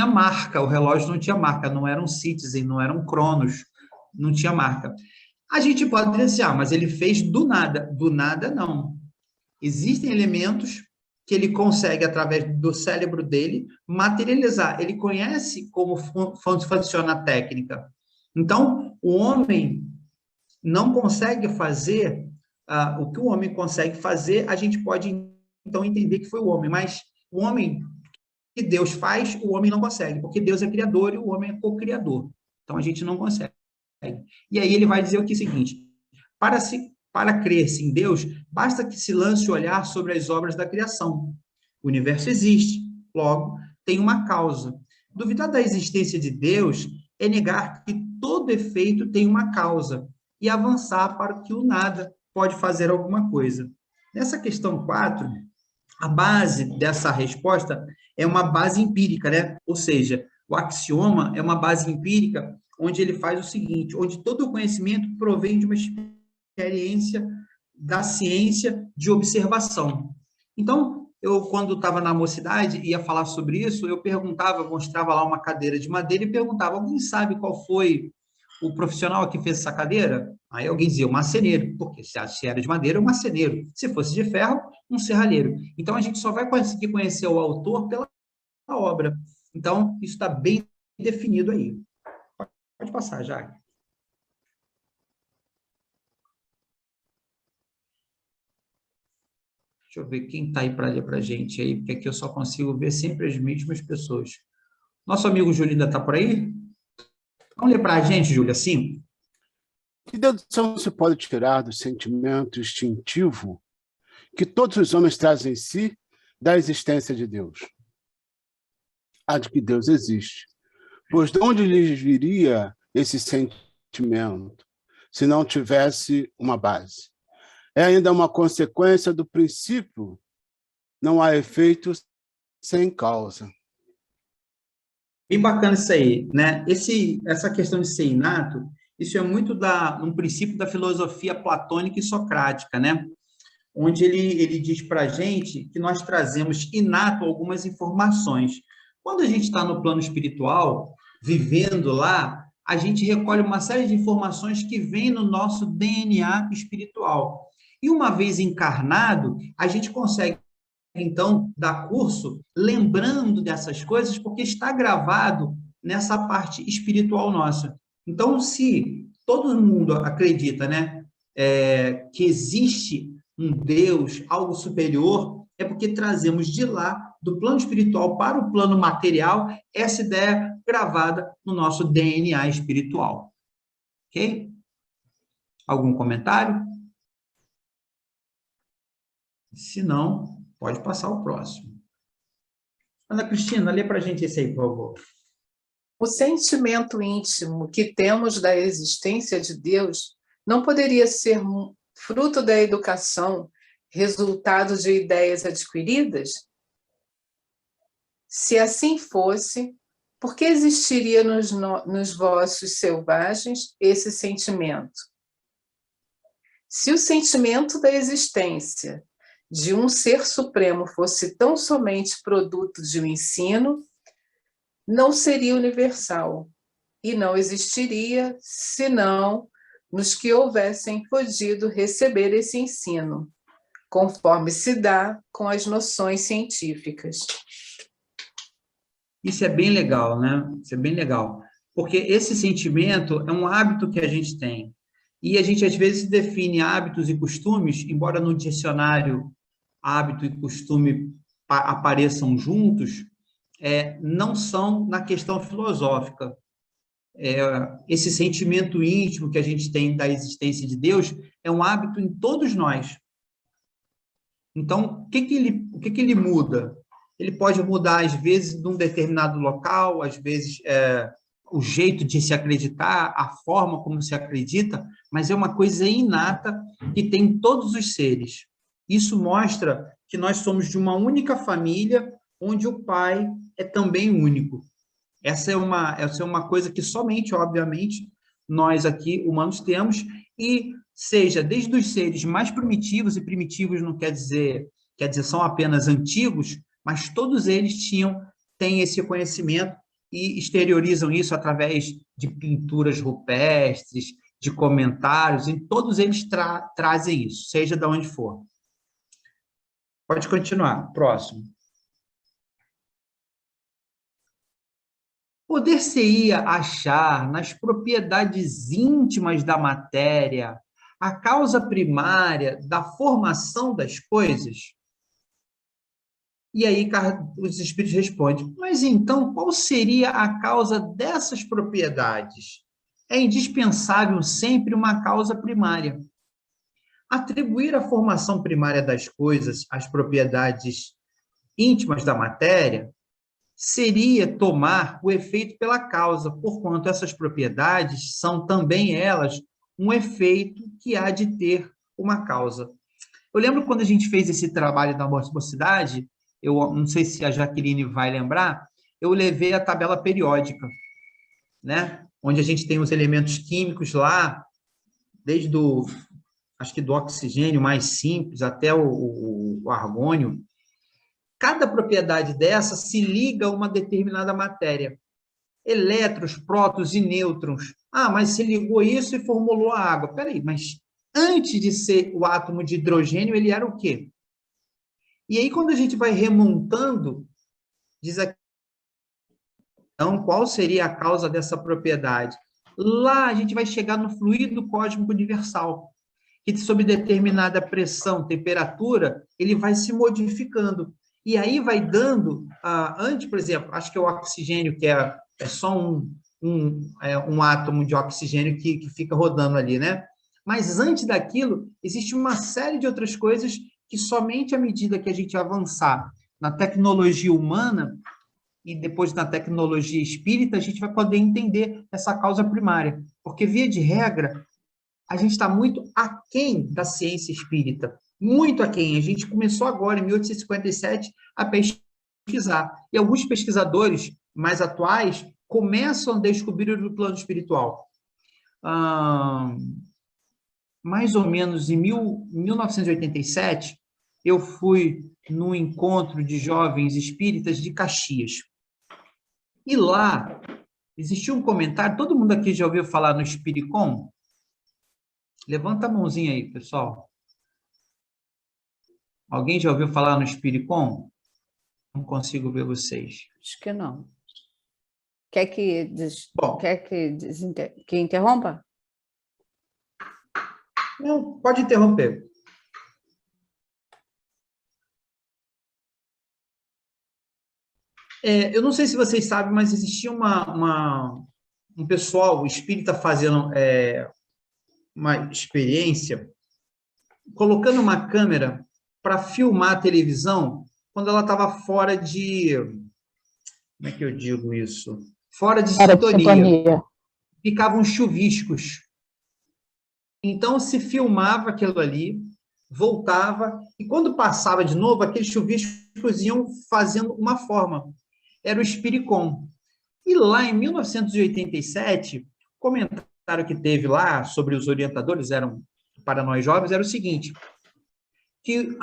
marca, o relógio não tinha marca, não era um Citizen, não era um Cronos, não tinha marca. A gente pode dizer assim, mas ele fez do nada. Do nada, não. Existem elementos que ele consegue, através do cérebro dele, materializar. Ele conhece como funciona a técnica. Então, o homem não consegue fazer o que o homem consegue fazer, a gente pode, então, entender que foi o homem. Mas o homem que Deus faz, o homem não consegue, porque Deus é criador e o homem é co-criador. Então, a gente não consegue. E aí ele vai dizer o seguinte, para crer-se em Deus, basta que se lance o olhar sobre as obras da criação. O universo existe, logo, tem uma causa. Duvidar da existência de Deus é negar que todo efeito tem uma causa e avançar para que o nada pode fazer alguma coisa. Nessa questão 4, a base dessa resposta é uma base empírica, né? Ou seja, o axioma é uma base empírica onde ele faz o seguinte, onde todo o conhecimento provém de uma experiência da ciência de observação. Então, eu, quando estava na mocidade, ia falar sobre isso, eu perguntava, mostrava lá uma cadeira de madeira e perguntava, alguém sabe qual foi o profissional que fez essa cadeira? Aí alguém dizia, o marceneiro, porque se era de madeira, o marceneiro. Se fosse de ferro, um serralheiro. Então, a gente só vai conseguir conhecer o autor pela obra. Então, isso está bem definido aí. Pode passar, Jaque. Deixa eu ver quem está aí para ler para a gente aí, porque aqui eu só consigo ver sempre as mesmas pessoas. Nosso amigo Júlio ainda está por aí? Vamos ler para a gente, Júlio, assim? Que dedução se pode tirar do sentimento instintivo que todos os homens trazem em si da existência de Deus? A de que Deus existe. Pois de onde lhes viria esse sentimento se não tivesse uma base? É ainda uma consequência do princípio, não há efeito sem causa. Bem bacana isso aí, né? Essa questão de ser inato, isso é muito um princípio da filosofia platônica e socrática, né? Onde ele diz para a gente que nós trazemos inato algumas informações. Quando a gente está no plano espiritual, vivendo lá, a gente recolhe uma série de informações que vêm no nosso DNA espiritual. E uma vez encarnado, a gente consegue, então, dar curso lembrando dessas coisas, porque está gravado nessa parte espiritual nossa. Então, se todo mundo acredita, né, que existe um Deus, algo superior, é porque trazemos de lá, do plano espiritual para o plano material, essa ideia gravada no nosso DNA espiritual. Ok? Algum comentário? Se não, pode passar o próximo. Ana Cristina, lê para a gente esse aí, por favor. O sentimento íntimo que temos da existência de Deus não poderia ser fruto da educação, resultado de ideias adquiridas? Se assim fosse, por que existiria nos vossos selvagens esse sentimento? Se o sentimento da existência de um ser supremo fosse tão somente produto de um ensino, não seria universal e não existiria senão nos que houvessem podido receber esse ensino, conforme se dá com as noções científicas. Isso é bem legal, né? Isso é bem legal, porque esse sentimento é um hábito que a gente tem. E a gente, às vezes, define hábitos e costumes, embora no dicionário hábito e costume apareçam juntos, não são na questão filosófica. Esse sentimento íntimo que a gente tem da existência de Deus é um hábito em todos nós. Então, o que ele muda? Ele pode mudar, às vezes, num determinado local, às vezes, o jeito de se acreditar, a forma como se acredita, mas é uma coisa inata que tem em todos os seres. Isso mostra que nós somos de uma única família, onde o pai é também único. Essa é uma coisa que somente, obviamente, nós aqui, humanos, temos, e seja desde os seres mais primitivos, e primitivos não quer dizer são apenas antigos, mas todos eles têm esse conhecimento e exteriorizam isso através de pinturas rupestres, de comentários, e todos eles trazem isso, seja de onde for. Pode continuar. Próximo. Poder-se-ia achar nas propriedades íntimas da matéria a causa primária da formação das coisas? E aí os espíritos respondem, mas então qual seria a causa dessas propriedades? É indispensável sempre uma causa primária. Atribuir a formação primária das coisas às propriedades íntimas da matéria seria tomar o efeito pela causa, porquanto essas propriedades são também elas um efeito que há de ter uma causa. Eu lembro quando a gente fez esse trabalho da mocidade, eu não sei se a Jaqueline vai lembrar, eu levei a tabela periódica, né? Onde a gente tem os elementos químicos lá, desde acho que do oxigênio mais simples até o argônio. Cada propriedade dessa se liga a uma determinada matéria. Elétrons, prótons e nêutrons. Ah, mas se ligou isso e formulou a água. Peraí, mas antes de ser o átomo de hidrogênio, ele era o quê? E aí, quando a gente vai remontando, diz aqui, então, qual seria a causa dessa propriedade? Lá a gente vai chegar no fluido cósmico universal, que sob determinada pressão, temperatura, ele vai se modificando. E aí vai dando, antes, por exemplo, acho que é o oxigênio, que é só um átomo de oxigênio que fica rodando ali, né? Mas antes daquilo, existe uma série de outras coisas que somente à medida que a gente avançar na tecnologia humana e depois na tecnologia espírita, a gente vai poder entender essa causa primária. Porque, via de regra, a gente está muito aquém da ciência espírita. Muito aquém. A gente começou agora, em 1857, a pesquisar. E alguns pesquisadores mais atuais começam a descobrir o plano espiritual. Mais ou menos em 1987, eu fui num encontro de jovens espíritas de Caxias. E lá existia um comentário, todo mundo aqui já ouviu falar no Espiricom? Levanta a mãozinha aí, pessoal. Alguém já ouviu falar no Espiricom? Não consigo ver vocês. Acho que não. Quer que, Bom, que interrompa? Não, pode interromper. Eu não sei se vocês sabem, mas existia um pessoal espírita fazendo uma experiência, colocando uma câmera para filmar a televisão quando ela estava fora de... Como é que eu digo isso? Fora de sintonia. Ficavam chuviscos. Então, se filmava aquilo ali, voltava, e quando passava de novo, aqueles chuviscos iam fazendo uma forma. Era o Espiricom. E lá, em 1987, o comentário que teve lá sobre os orientadores, eram para nós jovens, era o seguinte, que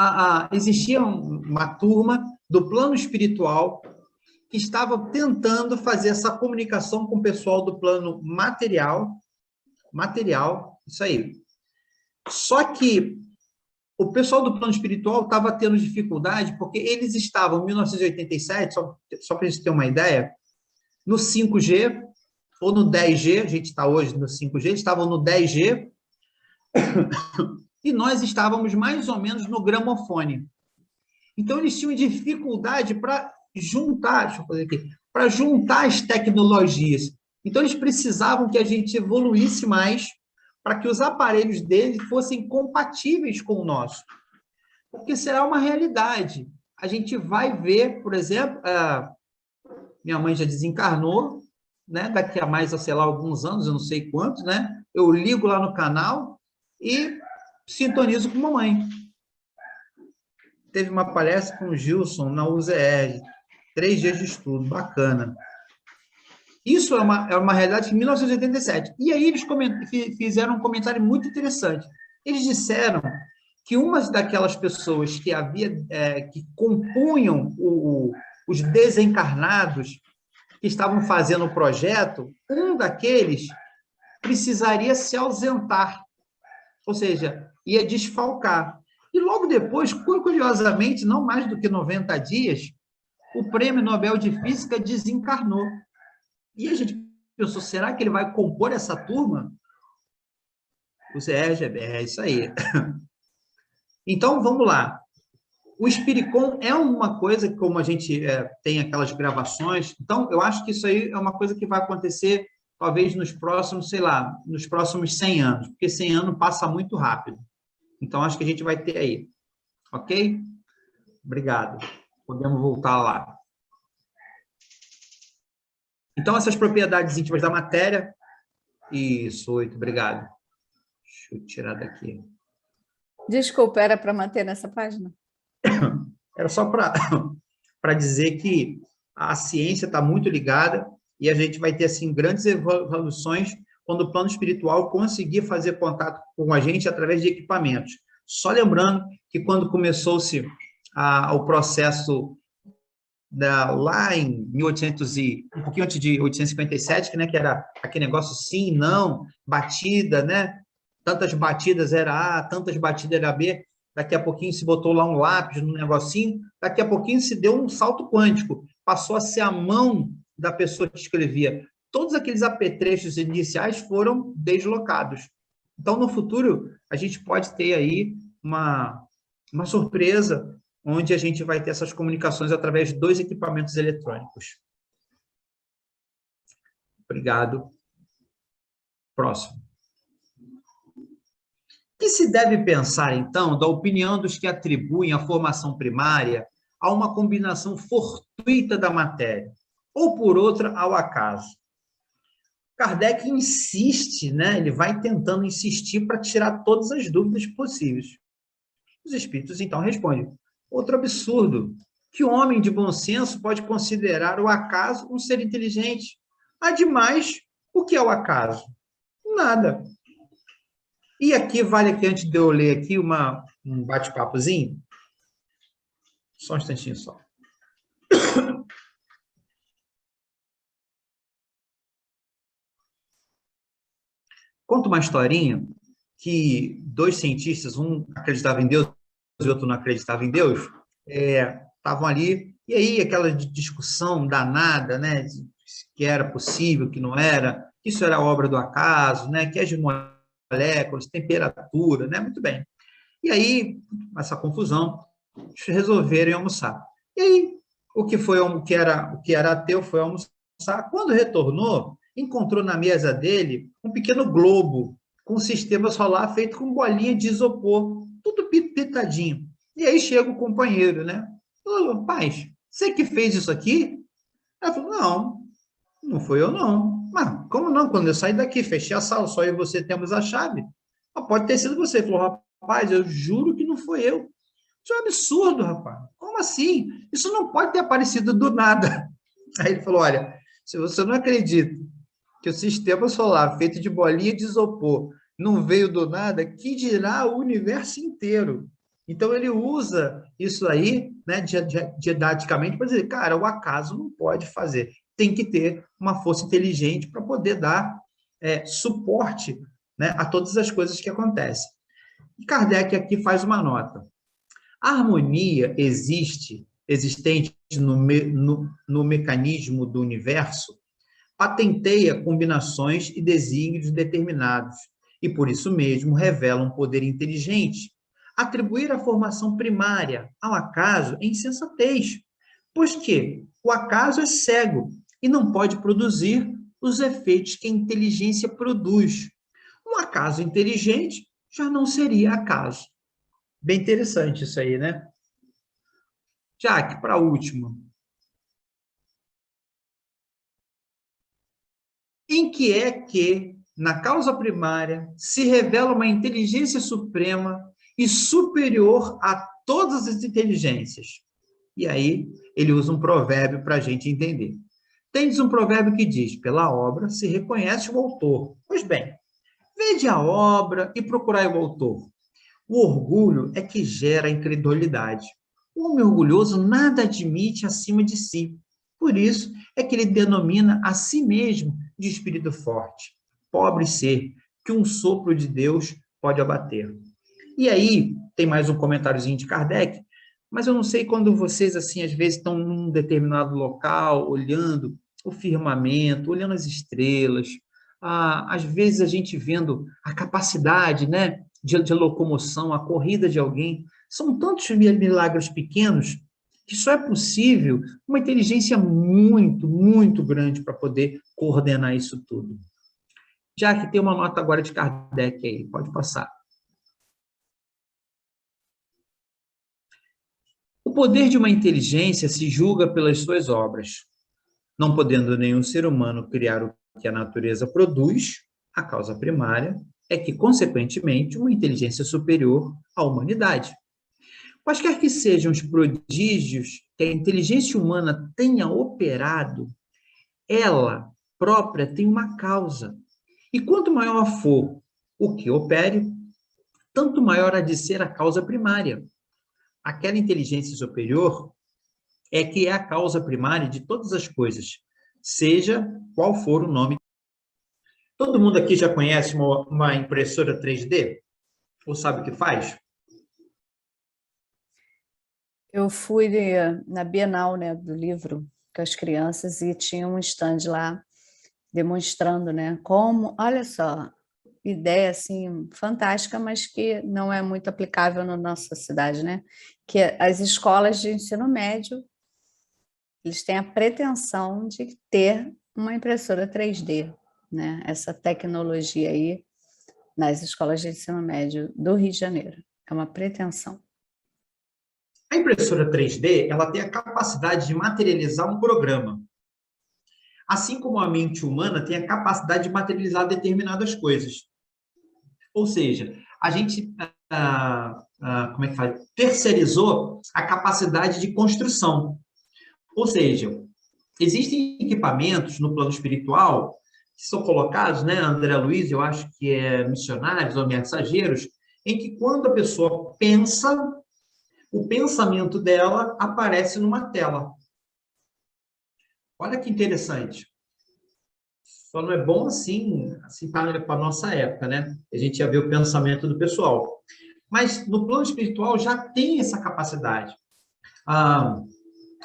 existia uma turma do plano espiritual que estava tentando fazer essa comunicação com o pessoal do plano material, isso aí. Só que o pessoal do plano espiritual estava tendo dificuldade, porque eles estavam, em 1987, só para a gente ter uma ideia, no 5G, ou no 10G, a gente está hoje no 5G, eles estavam no 10G, e nós estávamos mais ou menos no gramofone. Então, eles tinham dificuldade para juntar, deixa eu fazer aqui, para juntar as tecnologias. Então, eles precisavam que a gente evoluísse mais para que os aparelhos deles fossem compatíveis com o nosso. Porque será uma realidade. A gente vai ver, por exemplo, minha mãe já desencarnou, né? Daqui a mais, sei lá, alguns anos, eu não sei quantos, né? Eu ligo lá no canal e sintonizo com a mamãe. Teve uma palestra com o Gilson na UZR, 3 dias de estudo, bacana. Isso é uma realidade de 1987. E aí eles fizeram um comentário muito interessante. Eles disseram que uma daquelas pessoas que que compunham os desencarnados que estavam fazendo o projeto, um daqueles precisaria se ausentar, ou seja, ia desfalcar. E logo depois, curiosamente, não mais do que 90 dias, o Prêmio Nobel de Física desencarnou. E a gente pensou, será que ele vai compor essa turma? O Sérgio, é isso aí. Então, vamos lá. O Espiricom é uma coisa que, como a gente tem aquelas gravações, então eu acho que isso aí é uma coisa que vai acontecer talvez nos próximos, sei lá, nos próximos 100 anos, porque 100 anos passa muito rápido. Então, acho que a gente vai ter aí. Ok? Obrigado. Podemos voltar lá. Então, essas propriedades íntimas da matéria. Isso, 8, obrigado. Deixa eu tirar daqui. Desculpa, era para manter nessa página? Era só para dizer que a ciência está muito ligada e a gente vai ter, assim, grandes evoluções quando o plano espiritual conseguir fazer contato com a gente através de equipamentos. Só lembrando que quando começou-se o processo lá em 1800 um pouquinho antes de 857, né, que era aquele negócio sim, não, batida, né? Tantas batidas era A, tantas batidas era B. Daqui a pouquinho se botou lá um lápis no negocinho, daqui a pouquinho se deu um salto quântico, passou a ser a mão da pessoa que escrevia. Todos aqueles apetrechos iniciais foram deslocados. Então, no futuro, a gente pode ter aí uma surpresa, onde a gente vai ter essas comunicações através de 2 equipamentos eletrônicos. Obrigado. Próximo. O que se deve pensar, então, da opinião dos que atribuem a formação primária a uma combinação fortuita da matéria, ou por outra, ao acaso? Kardec insiste, né? Ele vai tentando insistir para tirar todas as dúvidas possíveis. Os espíritos, então, respondem: outro absurdo, que o homem de bom senso pode considerar o acaso um ser inteligente. Ademais, o que é o acaso? Nada. E aqui, vale aqui, antes de eu ler aqui, um bate-papozinho. Só um instantinho só. Conta uma historinha que 2 cientistas, um acreditava em Deus e outro não acreditava em Deus, estavam ali, e aí aquela discussão danada, né, que era possível, que não era, que isso era obra do acaso, né, que as moléculas, temperatura, né, muito bem. E aí, essa confusão, resolveram almoçar. E aí, o que era ateu foi almoçar. Quando retornou, encontrou na mesa dele um pequeno globo com um sistema solar feito com bolinha de isopor, tudo pitadinho. E aí chega o companheiro, né? Falou: rapaz, você que fez isso aqui? Ela falou: não foi eu não. Mas como não? Quando eu saí daqui, fechei a sala, só eu e você temos a chave. Mas pode ter sido você. Ele falou: rapaz, eu juro que não foi eu. Isso é um absurdo, rapaz. Como assim? Isso não pode ter aparecido do nada. Aí ele falou: olha, se você não acredita que o sistema solar feito de bolinha de isopor não veio do nada, que dirá o universo inteiro? Então, ele usa isso aí, né, didaticamente, para dizer: cara, o acaso não pode fazer. Tem que ter uma força inteligente para poder dar suporte, né, a todas as coisas que acontecem. E Kardec aqui faz uma nota. A harmonia existente no mecanismo do universo, patenteia combinações e desígnios determinados, e por isso mesmo revela um poder inteligente. Atribuir a formação primária ao acaso é insensatez, pois que o acaso é cego e não pode produzir os efeitos que a inteligência produz. Um acaso inteligente já não seria acaso. Bem interessante isso aí, né? Jaque, para a última. Em que é que, na causa primária, se revela uma inteligência suprema e superior a todas as inteligências? E aí, ele usa um provérbio para a gente entender. Tendes um provérbio que diz: pela obra se reconhece o autor. Pois bem, vede a obra e procurai o autor. O orgulho é que gera a incredulidade. O homem orgulhoso nada admite acima de si. Por isso é que ele denomina a si mesmo de espírito forte. Pobre ser, que um sopro de Deus pode abater. E aí, tem mais um comentáriozinho de Kardec, mas eu não sei quando vocês, assim, às vezes estão num determinado local, olhando o firmamento, olhando as estrelas, às vezes a gente vendo a capacidade, né, de locomoção, a corrida de alguém. São tantos milagres pequenos que só é possível uma inteligência muito, muito grande para poder coordenar isso tudo. Já que tem uma nota agora de Kardec aí, pode passar. O poder de uma inteligência se julga pelas suas obras, não podendo nenhum ser humano criar o que a natureza produz, a causa primária é que, consequentemente, uma inteligência superior à humanidade. Quaisquer que sejam os prodígios que a inteligência humana tenha operado, ela própria tem uma causa. E quanto maior for o que opere, tanto maior há de ser a causa primária. Aquela inteligência superior é que é a causa primária de todas as coisas, seja qual for o nome. Todo mundo aqui já conhece uma impressora 3D? Ou sabe o que faz? Eu fui na Bienal, né, do livro com as crianças e tinha um stand lá demonstrando, né, como, olha só, ideia assim fantástica, mas que não é muito aplicável na nossa cidade, né? Que as escolas de ensino médio, eles têm a pretensão de ter uma impressora 3D, né? Essa tecnologia aí nas escolas de ensino médio do Rio de Janeiro. É uma pretensão. A impressora 3D, ela tem a capacidade de materializar um programa. Assim como a mente humana tem a capacidade de materializar determinadas coisas. Ou seja, a gente como é que faz? Terceirizou a capacidade de construção. Ou seja, existem equipamentos no plano espiritual que são colocados, né, André Luiz, eu acho que é missionários ou mensageiros, em que quando a pessoa pensa, o pensamento dela aparece numa tela. Olha que interessante. Só não é bom assim para a nossa época, né? A gente ia ver o pensamento do pessoal. Mas no plano espiritual já tem essa capacidade.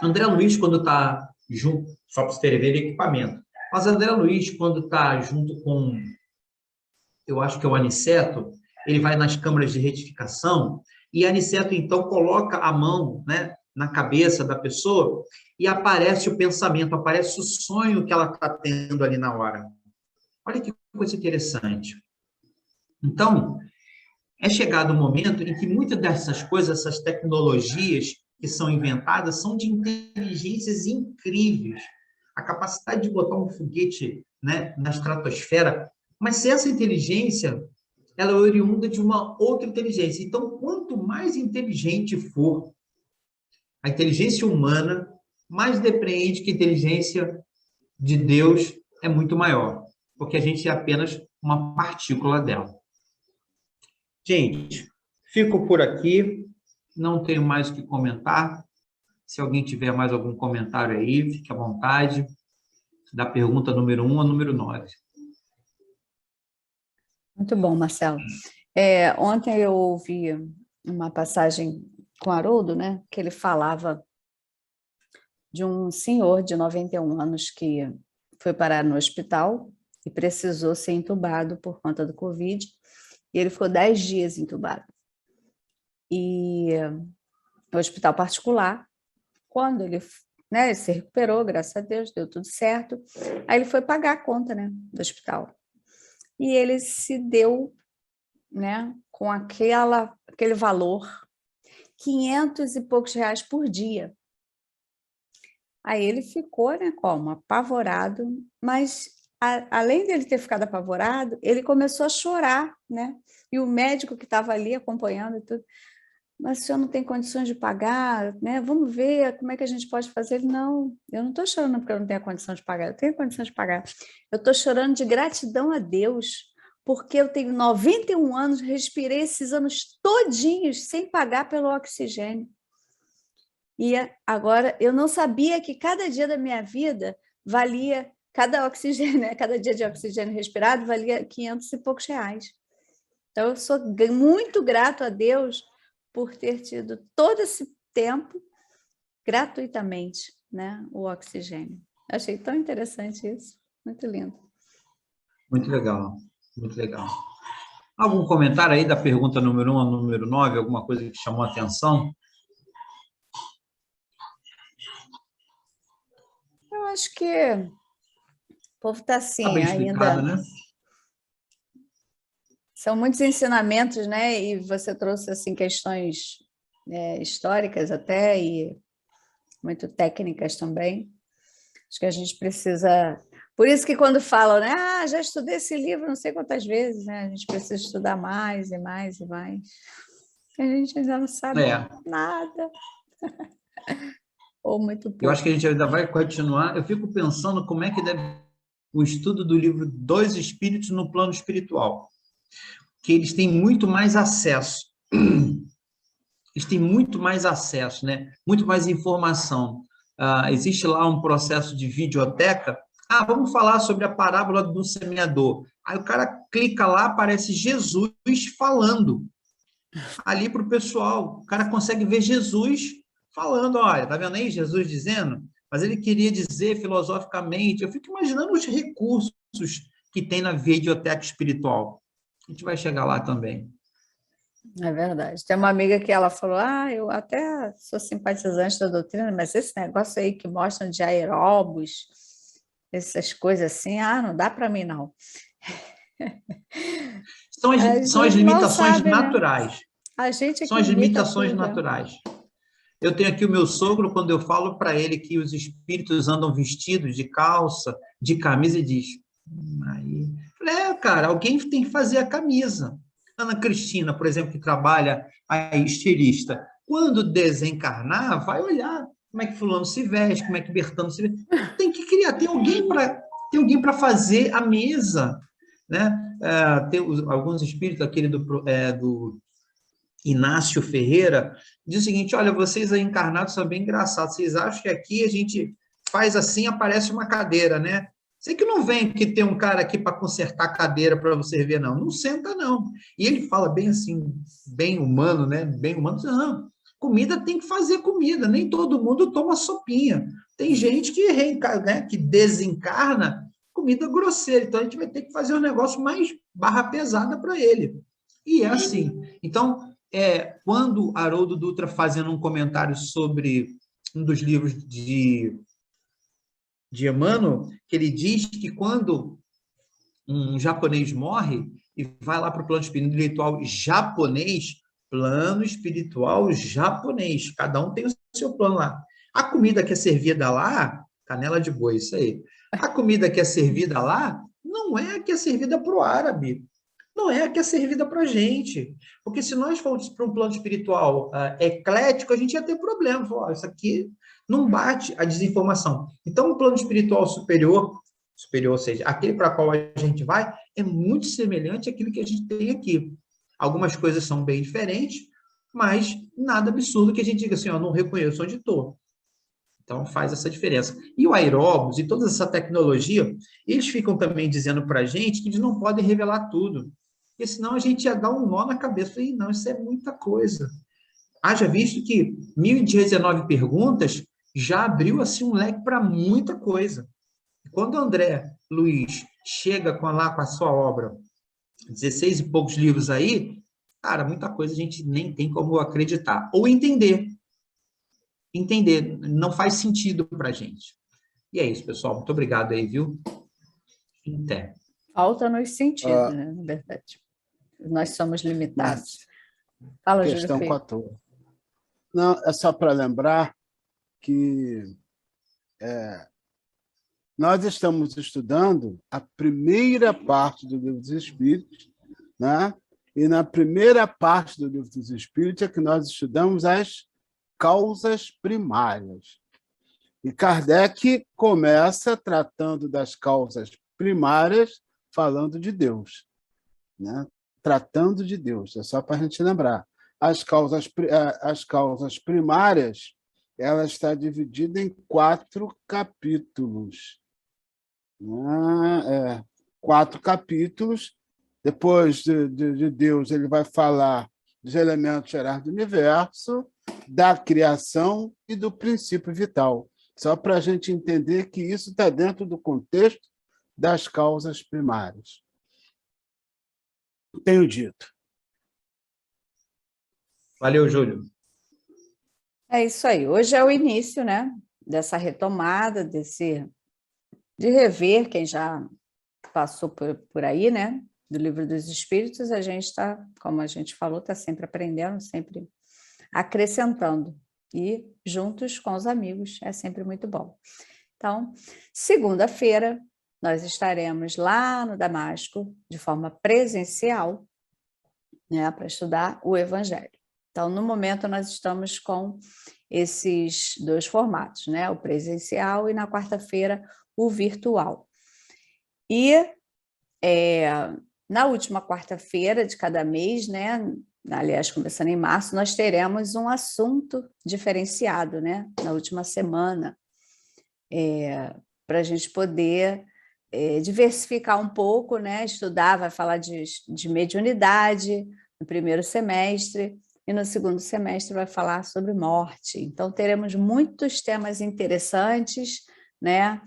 André Luiz, quando está junto, só para vocês terem equipamento, mas André Luiz, quando está junto com, eu acho que é o Aniceto, ele vai nas câmaras de retificação e Aniceto, então, coloca a mão, né, na cabeça da pessoa e aparece o pensamento, aparece o sonho que ela está tendo ali na hora. Olha que coisa interessante. Então, é chegado o momento em que muitas dessas coisas, essas tecnologias que são inventadas, são de inteligências incríveis. A capacidade de botar um foguete, né, na estratosfera, mas se essa inteligência, ela é oriunda de uma outra inteligência. Então, quanto mais inteligente for a inteligência humana, mais depreende que a inteligência de Deus é muito maior, porque a gente é apenas uma partícula dela. Gente, fico por aqui, não tenho mais o que comentar. Se alguém tiver mais algum comentário aí, fique à vontade, da pergunta número 1 a número 9. Muito bom, Marcelo. Ontem eu ouvi uma passagem com Haroldo, né, que ele falava de um senhor de 91 anos que foi parar no hospital e precisou ser entubado por conta do Covid, e ele ficou 10 dias entubado. E no hospital particular, quando ele, né, se recuperou, graças a Deus, deu tudo certo, aí ele foi pagar a conta, né, do hospital. E ele se deu, né, com aquele valor, 500 e poucos reais por dia. Aí ele ficou, né, como? Apavorado, mas além dele ter ficado apavorado, ele começou a chorar, né? E o médico que estava ali acompanhando e tudo, mas o senhor não tem condições de pagar, né? Vamos ver como é que a gente pode fazer. Ele, não, eu não estou chorando porque eu não tenho a condição de pagar, eu tenho a condição de pagar. Eu estou chorando de gratidão a Deus, porque eu tenho 91 anos, respirei esses anos todinhos sem pagar pelo oxigênio. E agora, eu não sabia que cada dia da minha vida valia, cada oxigênio, né? Cada dia de oxigênio respirado valia 500 e poucos reais. Então, eu sou muito grato a Deus por ter tido todo esse tempo gratuitamente, né, o oxigênio. Achei tão interessante isso, muito lindo. Muito legal, muito legal. Algum comentário aí da pergunta número 1 a número 9, alguma coisa que chamou a atenção? Eu acho que o povo está assim, Está bem explicado, ainda. né? São muitos ensinamentos, né? E você trouxe assim questões históricas até e muito técnicas também. Acho que a gente precisa. Por isso que quando falam, né? Ah, já estudei esse livro não sei quantas vezes, né? A gente precisa estudar mais e mais e mais. A gente ainda não sabe nada. Ou muito Eu acho pouco. que a gente ainda vai continuar. Eu fico pensando como é que deve o estudo do livro Dois Espíritos no plano espiritual, que eles têm muito mais acesso. Eles têm muito mais acesso, né? Muito mais informação. Existe lá um processo de videoteca. Vamos falar sobre a parábola do semeador. Aí o cara clica lá, aparece Jesus falando ali para o pessoal. O cara consegue ver Jesus falando, olha, tá vendo aí Jesus dizendo? Mas ele queria dizer filosoficamente. Eu fico imaginando os recursos que tem na videoteca espiritual. A gente vai chegar lá também. É verdade. Tem uma amiga que ela falou, eu até sou simpatizante da doutrina, mas esse negócio aí que mostram de aeróbus, essas coisas assim, não dá para mim, não. São as limitações sabe, naturais. Né? A gente São que as imita limitações tudo. naturais. Eu tenho aqui o meu sogro, quando eu falo para ele que os espíritos andam vestidos de calça, de camisa, e diz, aí, cara, alguém tem que fazer a camisa. Ana Cristina, por exemplo, que trabalha aí, estilista, quando desencarnar, vai olhar como é que fulano se veste, como é que Bertano se veste. Tem que criar, tem alguém para fazer a mesa, né? Tem alguns espíritos, aquele do Inácio Ferreira, diz o seguinte, olha, vocês aí encarnados são bem engraçados, vocês acham que aqui a gente faz assim, aparece uma cadeira, né? Sei que não vem que tem um cara aqui para consertar a cadeira para você ver, não. Não senta, não. E ele fala bem assim, bem humano, né? Bem humano. Não, comida tem que fazer comida. Nem todo mundo toma sopinha. Tem gente que reencarna, né? Que desencarna comida grosseira. Então, a gente vai ter que fazer um negócio mais barra pesada para ele. E é assim. Então, quando Haroldo Dutra fazendo um comentário sobre um dos livros de Emmanuel, que ele diz que quando um japonês morre e vai lá para o plano espiritual japonês, cada um tem o seu plano lá. A comida que é servida lá, canela de boi, isso aí. A comida que é servida lá não é a que é servida para o árabe, não é a que é servida para a gente. Porque se nós formos para um plano espiritual eclético, a gente ia ter problema. Isso aqui não bate a desinformação. Então, o plano espiritual superior, ou seja, aquele para qual a gente vai, é muito semelhante àquilo que a gente tem aqui. Algumas coisas são bem diferentes, mas nada absurdo que a gente diga assim, não reconheço onde estou. Então, faz essa diferença. E o aeróbus e toda essa tecnologia, eles ficam também dizendo para a gente que eles não podem revelar tudo. Porque senão a gente ia dar um nó na cabeça. E não, isso é muita coisa. Haja visto que 1.019 perguntas já abriu assim um leque para muita coisa. Quando o André Luiz chega com a sua obra, 16 e poucos livros aí, cara, muita coisa a gente nem tem como acreditar. Ou entender. Entender. Não faz sentido para a gente. E é isso, pessoal. Muito obrigado aí, viu? Até. Falta nos sentidos, né? Na verdade. Nós somos limitados. Fala, Questão Júlio. 14. Não, é só para lembrar que nós estamos estudando a primeira parte do Livro dos Espíritos, né? E na primeira parte do Livro dos Espíritos é que nós estudamos as causas primárias. E Kardec começa tratando das causas primárias, falando de Deus, né? Tratando de Deus, é só para a gente lembrar. As causas primárias, ela está dividida em 4 capítulos. 4 capítulos. Depois de Deus, ele vai falar dos elementos gerais do universo, da criação e do princípio vital. Só para a gente entender que isso está dentro do contexto das causas primárias. tenho dito. Valeu, Júlio. É isso aí. Hoje é o início, né, dessa retomada, de rever quem já passou por aí, né, do Livro dos Espíritos. A gente está, como a gente falou, está sempre aprendendo, sempre acrescentando. E juntos com os amigos é sempre muito bom. Então, segunda-feira, nós estaremos lá no Damasco, de forma presencial, né, para estudar o Evangelho. Então, no momento, nós estamos com esses dois formatos, né, o presencial e, na quarta-feira, o virtual. E na última quarta-feira de cada mês, né, aliás, começando em março, nós teremos um assunto diferenciado, né, na última semana, para a gente poder diversificar um pouco, né, estudar, vai falar de mediunidade no primeiro semestre, e no segundo semestre vai falar sobre morte. Então, teremos muitos temas interessantes, né,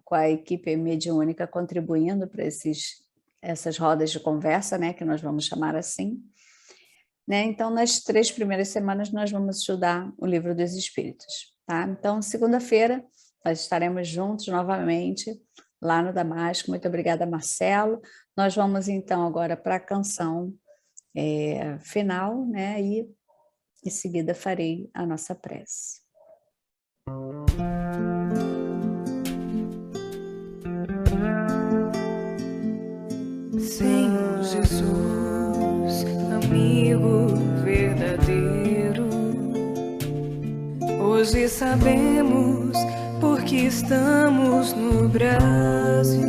com a equipe mediúnica contribuindo para essas rodas de conversa, né, que nós vamos chamar assim. Né? Então, nas 3 primeiras semanas, nós vamos estudar o Livro dos Espíritos. Tá? Então, segunda-feira, nós estaremos juntos novamente lá no Damasco. Muito obrigada, Marcelo. Nós vamos, então, agora para a canção final, né? E em seguida farei a nossa prece. Senhor Jesus, amigo verdadeiro, hoje sabemos porque estamos no Brasil.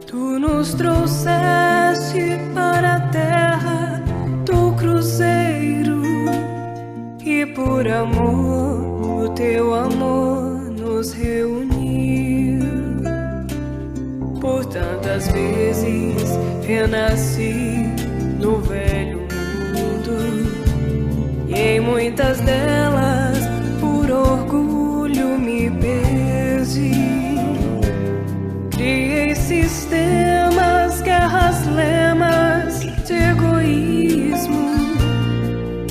Tu nos trouxeste para a terra do cruzeiro e por amor, o teu amor nos reuniu. Por tantas vezes renasci no velho mundo e em muitas delas por orgulho me perdi. Criei sistemas, guerras, lemas de egoísmo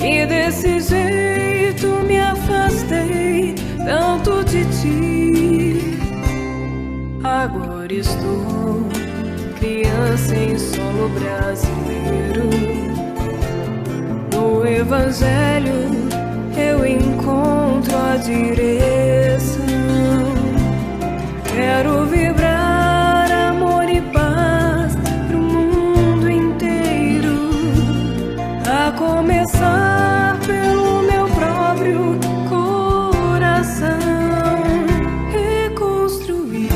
e desse jeito me afastei tanto de ti. Agora estou criança em solo brasileiro. No Evangelho eu encontro a direção. Quero vibrar amor e paz pro mundo inteiro, a começar pelo meu próprio coração. Reconstruir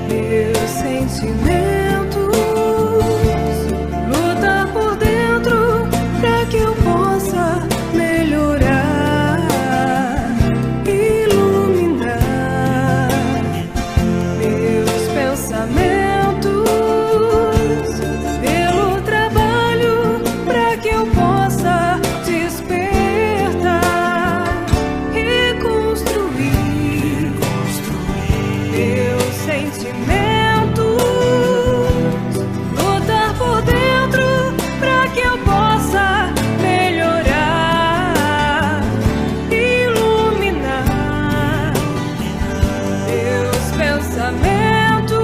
meus sentimentos, lutar por dentro pra que eu possa melhorar, iluminar meus pensamentos, pelo trabalho pra que eu possa despertar, reconstruir meus sentimentos, lutar por dentro pra que eu possa melhorar, iluminar meus pensamentos,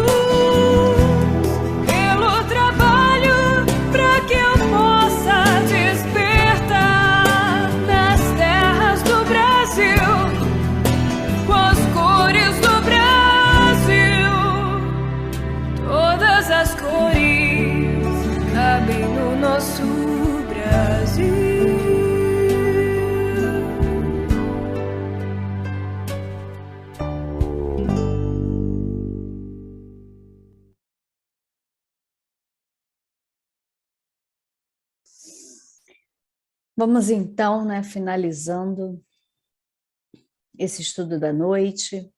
pelo trabalho pra que eu possa despertar nas terras do Brasil, com as cores do Brasil. Todas as cores cabem no nosso Brasil. Vamos então, né, finalizando esse estudo da noite,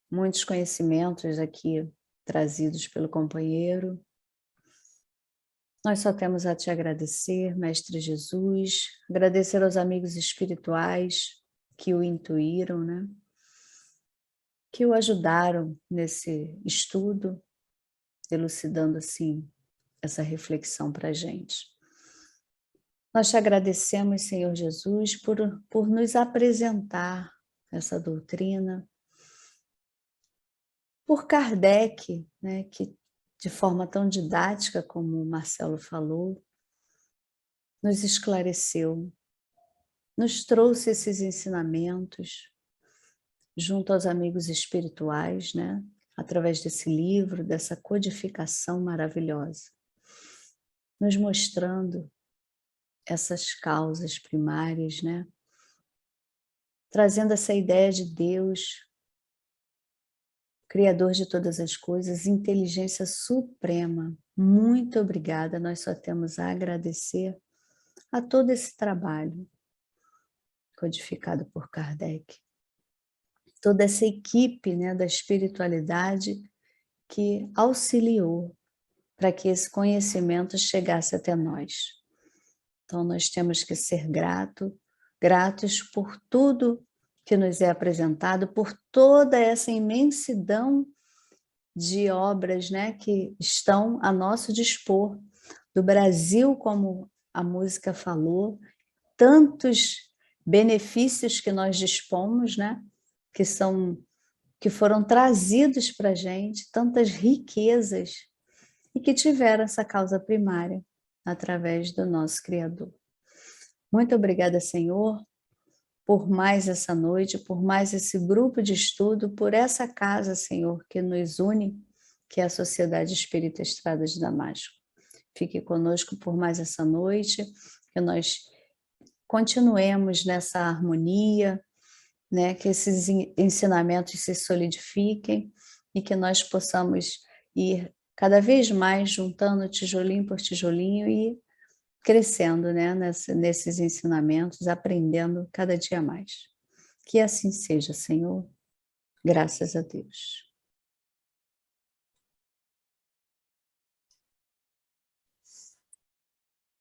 muitos conhecimentos aqui trazidos pelo companheiro. Nós só temos a te agradecer, Mestre Jesus, agradecer aos amigos espirituais que o intuíram, né, que o ajudaram nesse estudo elucidando assim essa reflexão para a gente. Nós te agradecemos, Senhor Jesus, por nos apresentar essa doutrina, por Kardec, né, que de forma tão didática, como o Marcelo falou, nos esclareceu, nos trouxe esses ensinamentos junto aos amigos espirituais, né, através desse livro, dessa codificação maravilhosa, nos mostrando essas causas primárias, né, trazendo essa ideia de Deus, Criador de todas as coisas, inteligência suprema. Muito obrigada, nós só temos a agradecer a todo esse trabalho codificado por Kardec. Toda essa equipe, né, da espiritualidade que auxiliou para que esse conhecimento chegasse até nós. Então, nós temos que ser gratos por tudo que nos é apresentado, por toda essa imensidão de obras, né, que estão a nosso dispor, do Brasil, como a música falou, tantos benefícios que nós dispomos, né, que foram trazidos para a gente, tantas riquezas, e que tiveram essa causa primária através do nosso Criador. Muito obrigada, Senhor, por mais essa noite, por mais esse grupo de estudo, por essa casa, Senhor, que nos une, que é a Sociedade Espírita Estrada de Damasco. Fique conosco por mais essa noite, que nós continuemos nessa harmonia, né, que esses ensinamentos se solidifiquem e que nós possamos ir cada vez mais juntando tijolinho por tijolinho e crescendo, né, nesses ensinamentos, aprendendo cada dia mais. Que assim seja, Senhor. Graças a Deus.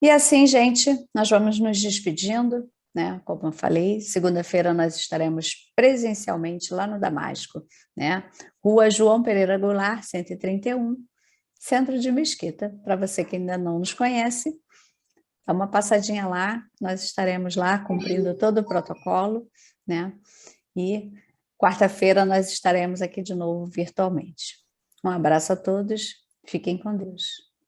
E assim, gente, nós vamos nos despedindo, né? Como eu falei, segunda-feira nós estaremos presencialmente lá no Damasco, né? Rua João Pereira Goulart, 131, Centro de Mesquita. Para você que ainda não nos conhece, dá uma passadinha lá, nós estaremos lá cumprindo todo o protocolo, né? E quarta-feira nós estaremos aqui de novo virtualmente. Um abraço a todos, fiquem com Deus.